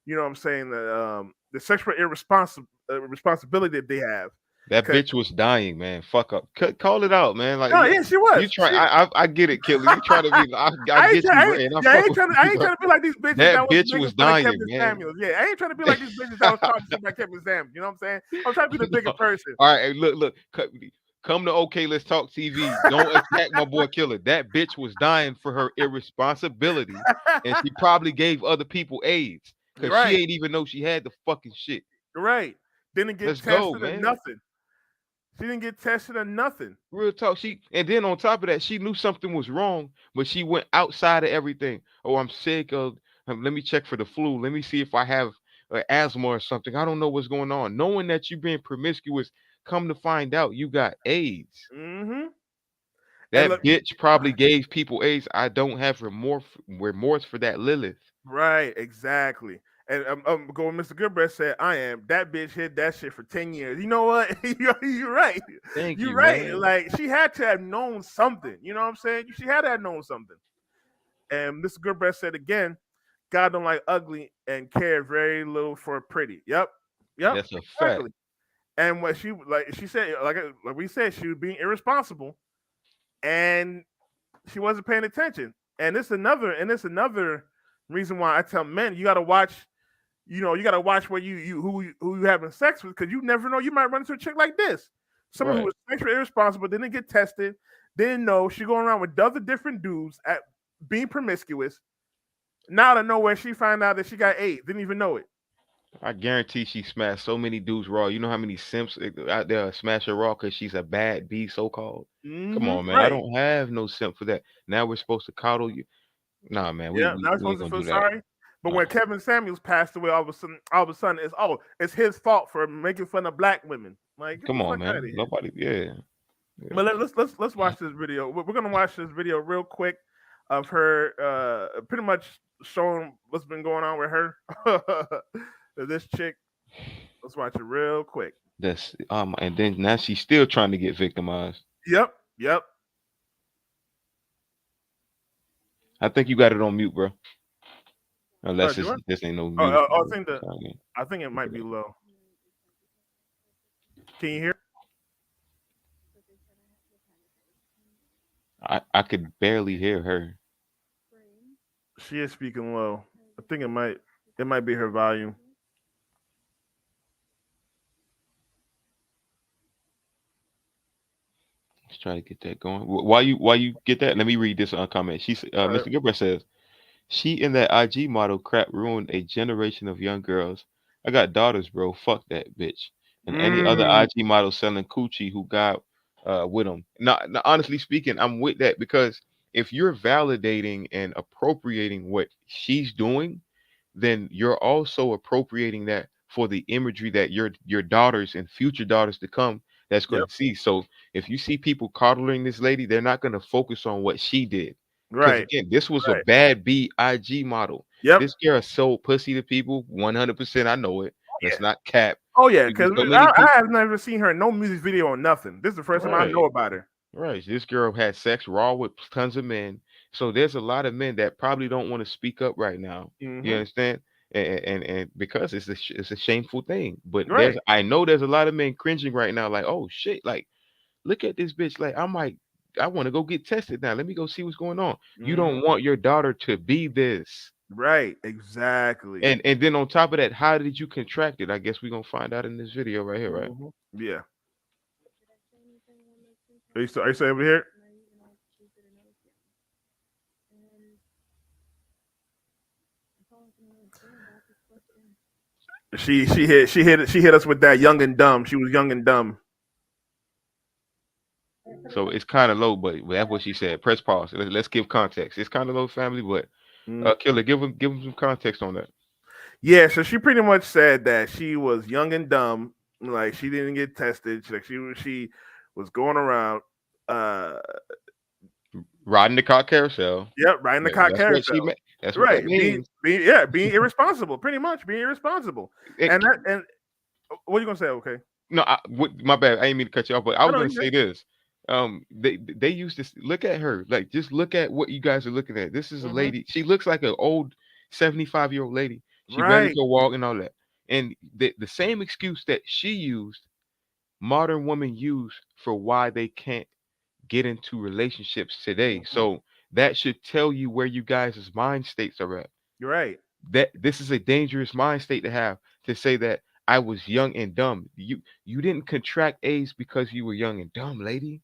you know what I'm saying, the sexual responsibility that they have. That 'Cause- bitch was dying, man. Fuck up. Call it out, man. Like no, yeah, she you was. try. I get it, killer. You try to be. I I ain't, get try, you, I, bro, ain't, and I yeah, fuck with I you, ain't bro. trying to be like these bitches that That was bitch making was fun of dying, Kevin man. Samuels. Yeah, I ain't trying to be like these bitches that was talking shit about Kevin Samuels. You know what I'm saying? I'm trying to be the bigger No. person. All right, hey, look. Come to OK. Let's talk TV. Don't attack my boy Killer. That bitch was dying for her irresponsibility, and she probably gave other people AIDS You're because she right. ain't even know she had the fucking shit. You're right. Didn't get Let's go, tested or man. nothing. She didn't get tested or nothing. Real talk. And then on top of that, she knew something was wrong, but she went outside of everything. Oh, I'm sick of. Let me check for the flu. Let me see if I have asthma or something. I don't know what's going on. Knowing that you being promiscuous, come to find out you got AIDS. Mm-hmm. And That look, bitch probably gave people AIDS. I don't have remorse for that Lilith. right, exactly. And going, Mr. Goodbreast said, I am. That bitch hid that shit for 10 years. You know what? You're right. Thank You're you, right. man. Like, she had to have known something. You know what I'm saying? She had to have known something. And Mr. Goodbreast said again, God don't like ugly and care very little for pretty. Yep. Yep. That's a fact. Exactly. And what she said, like we said, she was being irresponsible and she wasn't paying attention. And it's another reason why I tell men you gotta watch, you gotta watch where who you having sex with, because you never know, you might run into a chick like this. Someone who Right. was sexually irresponsible, didn't get tested, didn't know, she going around with other different dudes at being promiscuous. Now out of nowhere, she found out that she got AIDS, didn't even know it. I guarantee she smashed so many dudes raw. You know how many simps out there smash her raw because she's a bad B, so called. Come on, man. I Right. don't have no simp for that. Now we're supposed to coddle you. Nah, man. We Yeah, we, now I'm we ain't supposed to gonna feel do that. sorry. But Nah. when Kevin Samuels passed away, all of a sudden, it's his fault for making fun of black women. Like, get the Come on, fuck out of man. here. Nobody. Yeah. Yeah. But let's watch this video. We're gonna watch this video real quick of her pretty much showing what's been going on with her. This chick. Let's watch it real quick. That's and then now she's still trying to get victimized. Yep, yep. I think you got it on mute, bro. Unless Do I? this ain't no Oh, music. I think it might be low. Can you hear? I could barely hear her. She is speaking low. I think it might be her volume. Let's try to get that going. While you get that, let me read this comment. All right. Mr. Gilbert says, she and that IG model crap ruined a generation of young girls. I got daughters, bro. Fuck that bitch. And any other Mm, IG model selling coochie who got with them. Now, honestly speaking, I'm with that because if you're validating and appropriating what she's doing, then you're also appropriating that for the imagery that your daughters and future daughters to come that's going yep. to see. So if you see people coddling this lady, they're not going to focus on what she did. Because Right. again, this was a Right. bad BIG model. Yep. This girl sold pussy to people 100%. I know it. Let's Yeah. not cap. Oh yeah. She do Because so many I people. have never seen her in no music video or nothing. This is the first time I know Right. about her. Right. This girl had sex raw with tons of men. So there's a lot of men that probably don't want to speak up right now. You Hmm. understand? And because it's a shameful thing. But Right. I know there's a lot of men cringing right now, like, oh shit, like look at this bitch. Like I want to go get tested now. Let me go see what's going on. You Hmm. don't want your daughter to be this. Right. Exactly. And then on top of that, how did you contract it? I guess we're gonna find out in this video right here, right? Yeah. Are you still able to hear? She hit us with that young and dumb. She was young and dumb. So it's kind of low, but that's what she said. Press pause. Let's give context. It's kind of low, family, but Mm. Killer, give him some context on that. Yeah, so she pretty much said that she was young and dumb, like she didn't get tested. She was going around, uh, Riding the car carousel. yep, riding the cock That's what she carousel, meant. That's what that right? Being, means. being, yeah, being irresponsible, pretty much being irresponsible. It, And that, and what are you gonna say? Okay, no, my bad. I didn't mean to cut you off, but I I was know gonna you say this. They used to look at her like just look at what you guys are looking at. This is a hmm lady. She looks like an old 75-year-old lady. She barely right, can walk and all that. And the same excuse that she used, modern women use for why they can't get into relationships today. hmm So that should tell you where you guys' mind states are at. you're right, That this is a dangerous mind state to have to say that I was young and dumb. You didn't contract AIDS because you were young and dumb, lady.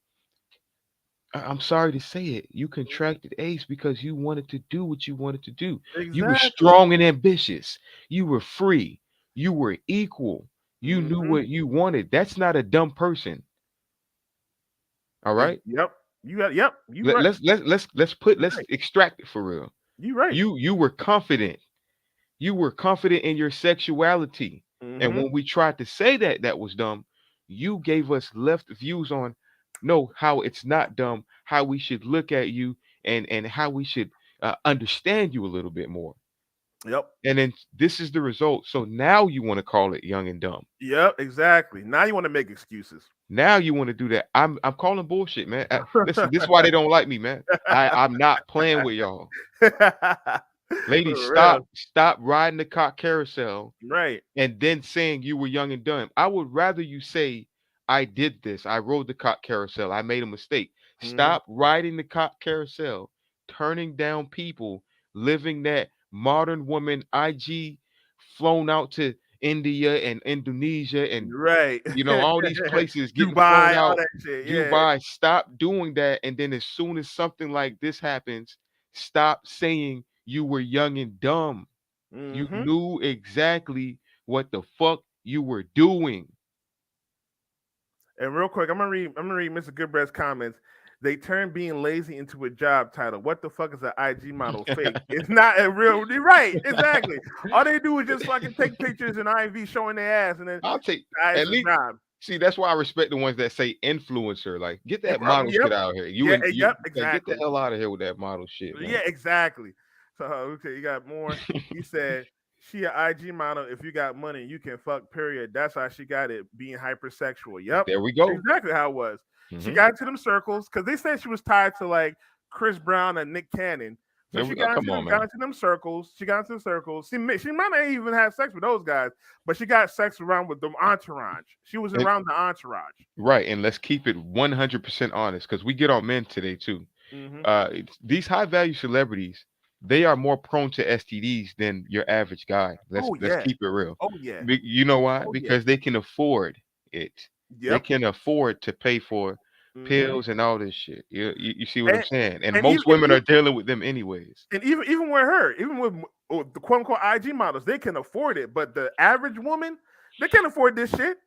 I'm sorry to say it. You contracted AIDS because you wanted to do what you wanted to do. You were exactly. strong and ambitious. You were free. You were equal. You knew hmm what you wanted. That's not a dumb person. All right. Yep, yep, you Let, right, let's let's let's let's you put let's right, extract it for real. you right. You were confident. You were confident in your sexuality. And Hmm. when we tried to say that that was dumb, you gave us left views on no how it's not dumb, how we should look at you and how we should understand you a little bit more. Yep, And then this is the result. So now you want to call it young and dumb. yep, exactly. Now you want to make excuses. Now you want to do that. I'm calling bullshit, man. Listen, this is why they don't like me, man. I'm not playing with y'all. Ladies, For real. stop riding the cock carousel Right. and then saying you were young and dumb. I would rather you say, I did this. I rode the cock carousel. I made a mistake. Hmm. Stop riding the cock carousel, turning down people, living that modern woman IG, flown out to India and Indonesia and Right. all these places getting flown Dubai, all out. that shit. Yeah. Dubai, stop doing that. And then as soon as something like this happens, stop saying you were young and dumb. You Hmm. knew exactly what the fuck you were doing. And real quick, I'm gonna read Mr. Goodbread's comments. They turned being lazy into a job title. What the fuck is an IG model fake? It's not a real. You're right, exactly. All they do is just fucking take pictures and IV showing their ass, and then I'll take it's at a least job. See, that's why I respect the ones that say influencer. Like, get that model Yep. shit out here. You Yeah. and you Yep. like get the Exactly. hell out of here with that model shit, Yeah. man. Exactly. So okay, you got more. He said she a IG model. If you got money, you can fuck. Period. That's how she got it. Being hypersexual. Yep. There we go. Exactly how it was. She Hmm. got into them circles because they said she was tied to like Chris Brown and Nick Cannon. So There she we go. Come on, got man. into them circles. She got into the circles. She might not even have sex with those guys, but she got sex around with the entourage. She was And around the entourage. right, and let's keep it 100% honest, because we get on men today too. Hmm. These high value celebrities, they are more prone to STDs than your average guy. Oh Let's yeah. keep it real. Oh yeah. You know why? Oh yeah. Because they can afford it. They Yep. can afford to pay for Hmm. pills and all this shit. You see what I'm And saying? And and even most women are dealing with them anyways. even with her, even with the quote unquote IG models, they can afford it. But the average woman, they can't afford this shit.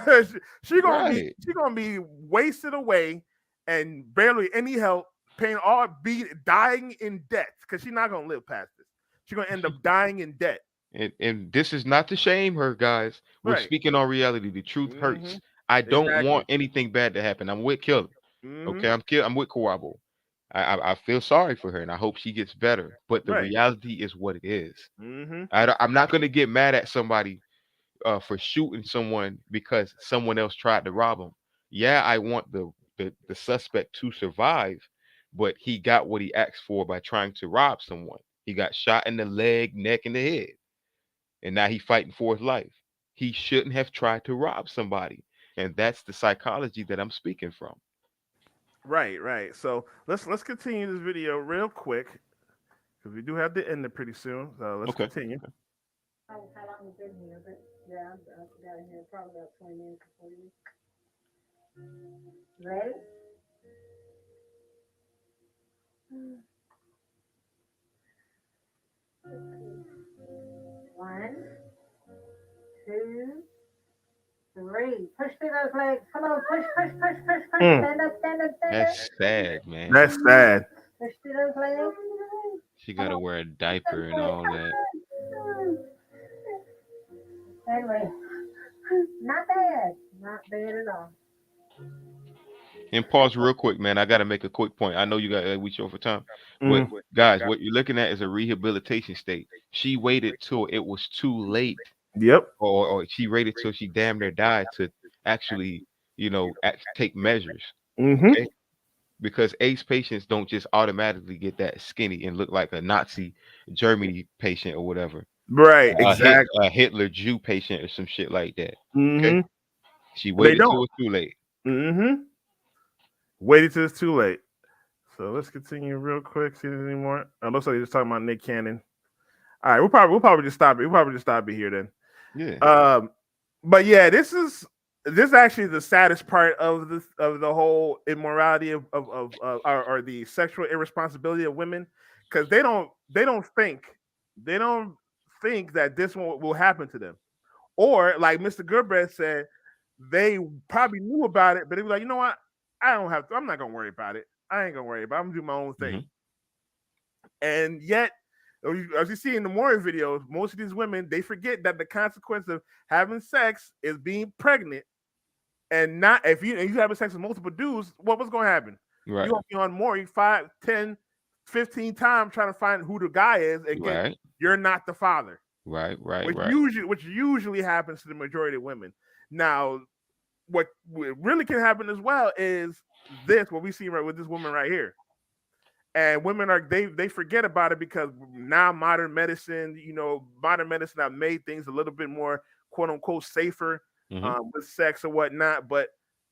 Right. She gonna be wasted away and barely any help, paying all be dying in debt because she's not gonna live past this. She's gonna end up dying in debt. And this is not to shame her, guys. We're Right. speaking on reality. The truth Hmm. hurts. I don't Exactly. want anything bad to happen. I'm with Killer. Hmm. Okay, I'm with Kawabo. I feel sorry for her, and I hope she gets better. But the Right. reality is what it is. Hmm. I'm not gonna get mad at somebody for shooting someone because someone else tried to rob him. Yeah, I want the suspect to survive, but he got what he asked for by trying to rob someone. He got shot in the leg, neck, and the head, and now he's fighting for his life. He shouldn't have tried to rob somebody, and that's the psychology that I'm speaking from. Right. Right. So let's continue this video real quick because we do have to end it pretty soon. So let's Okay. continue. How long we've been here, but yeah, I got in here probably about 20 minutes before you. Ready? One, two, three. Push through those legs. Come on, push, push, push, push, push. Mm, Stand up, stand up, stand up. That's sad, man. that's sad. Push through those legs. She Come got to on. wear a Push diaper those and legs. all Come that. on. Anyway, not bad. Not bad at all. And pause real quick, man. I got to make a quick point. I know you got we show for time, but Mm, guys, what you're looking at is a rehabilitation state. She waited till it was too late, yep. or she waited till she damn near died to actually, take measures. Hmm. Okay, because AIDS patients don't just automatically get that skinny and look like a Nazi Germany patient or whatever, Right. Exactly. A Hitler Jew patient or some shit like that. Okay, Hmm. she They waited till it don't. was too late. Hmm. Waited till it's too late. So let's continue real quick. See if there's any more. Looks like you're just talking about Nick Cannon. All right, we'll probably just stop it. We'll probably just stop it here then. Yeah. Um, but yeah, this is actually the saddest part of the whole immorality or the sexual irresponsibility of women because they don't think that this one will happen to them, or like Mr. Goodbread said, they probably knew about it, but they were like, you know what, I don't have to. I'm not gonna worry about it. I ain't gonna worry about it. I'm gonna do my own thing. Hmm. And yet, as you see in the more videos, most of these women they forget that the consequence of having sex is being pregnant, and not if you having sex with multiple dudes, what's going to happen? Right. You're gonna be on more 5, 10, 15 times trying to find who the guy is, and get Right. you're not the father, Right. Right. which Right. usually happens to the majority of women. Now, what really can happen as well is what we see right with this woman right here. And women they forget about it because now modern medicine have made things a little bit more quote unquote safer Hmm. with sex or whatnot. But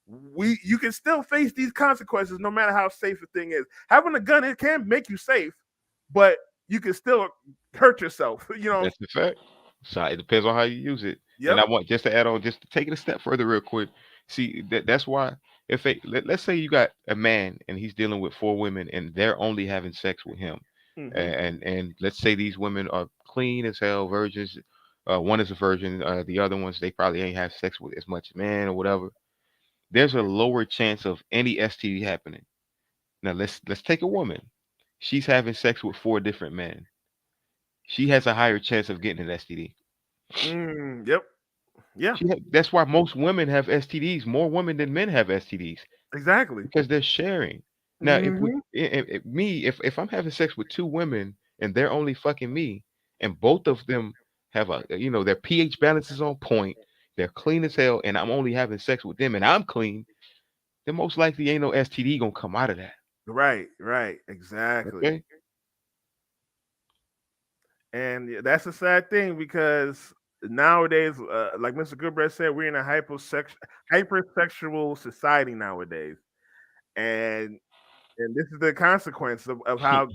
you can still face these consequences no matter how safe the thing is. Having a gun, it can make you safe, but you can still hurt yourself. That's the fact. So it depends on how you use it. And Yep. I want just to add on, just to take it a step further, real quick. See, that's why if let's say you got a man and he's dealing with four women and they're only having sex with him, Hmm. and let's say these women are clean as hell, virgins. One is a virgin. The other ones they probably ain't have sex with as much man or whatever. There's a lower chance of any STD happening. Now let's take a woman. She's having sex with four different men. She has a higher chance of getting an STD. Yep. Yeah, That's why most women have STDs. More women than men have STDs exactly. because they're sharing. Now, if we, Hmm. me, if I'm having sex with two women and they're only fucking me, and both of them have their pH balance is on point, they're clean as hell, and I'm only having sex with them, and I'm clean, then most likely ain't no STD gonna come out of that. Right, right, exactly. Okay. And that's a sad thing because nowadays, like Mr. Goodbread said, we're in a hypersexual society nowadays, and this is the consequence of how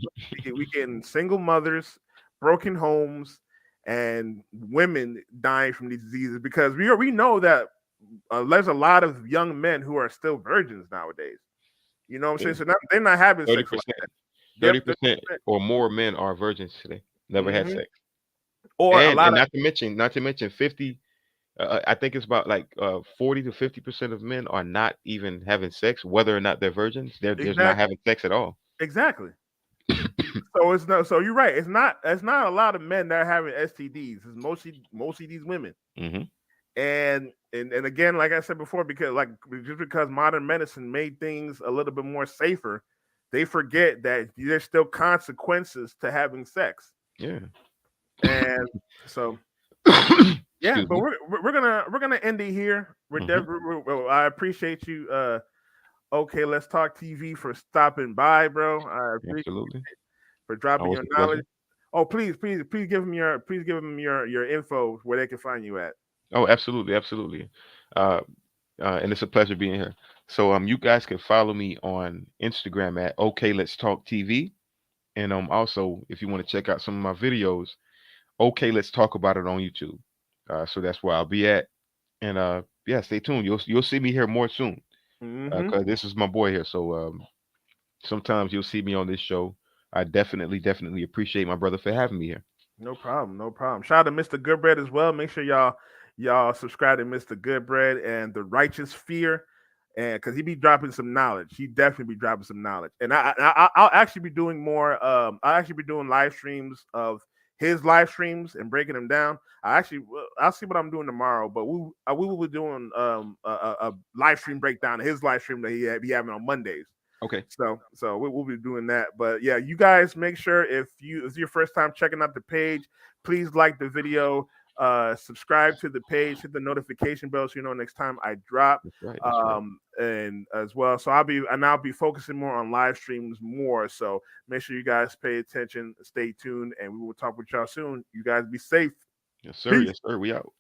we getting single mothers, broken homes, and women dying from these diseases because we know that there's a lot of young men who are still virgins nowadays. You know what I'm Yeah. saying? So they're not having Thirty sex a lot. percent, Yep. 30% or more men are virgins today. Never had Hmm. sex, Or a and lot of not to mention 50. I think it's about like 40 to 50% of men are not even having sex, whether or not they're virgins. They're just not exactly, having sex at all. exactly. So it's no. So you're right. It's not a lot of men that are having STDs. It's mostly these women. Hmm. And again, like I said before, because like just because modern medicine made things a little bit more safer, they forget that there's still consequences to having sex. Yeah. And so yeah, Excuse but me. we're gonna end it here. Hmm. Well, I appreciate you. Okay, let's talk TV for stopping by, bro. I appreciate Absolutely. for dropping Always your a knowledge. pleasure. Oh, please give them your info where they can find you at. Oh, absolutely, absolutely. Uh, and it's a pleasure being here. So you guys can follow me on Instagram at Okay Let's Talk TV, and also if you want to check out some of my videos, Okay Let's Talk About It on YouTube. So that's where I'll be at, and yeah, stay tuned. You'll see me here more soon, Hmm. because this is my boy here. So sometimes you'll see me on this show. I definitely appreciate my brother for having me here. No problem, no problem. Shout out to Mr. Goodbread as well. Make sure y'all subscribe to Mr. Goodbread and the Righteous Fear, and because he be dropping some knowledge, he definitely be dropping some knowledge. And I'll actually be doing more. I'll actually be doing live streams of his live streams and breaking them down. I'll see what I'm doing tomorrow, but we will be doing a live stream breakdown of his live stream that he be having on Mondays. Okay. So we'll be doing that. But yeah, you guys make sure if it's your first time checking out the page, please like the video, subscribe to the page, hit the notification bell so you know next time I drop. That's right. That's right. And as well, so I'll be focusing more on live streams more. So make sure you guys pay attention, stay tuned, and we will talk with y'all soon. You guys be safe. Yes, sir. Peace. Yes, sir. We out.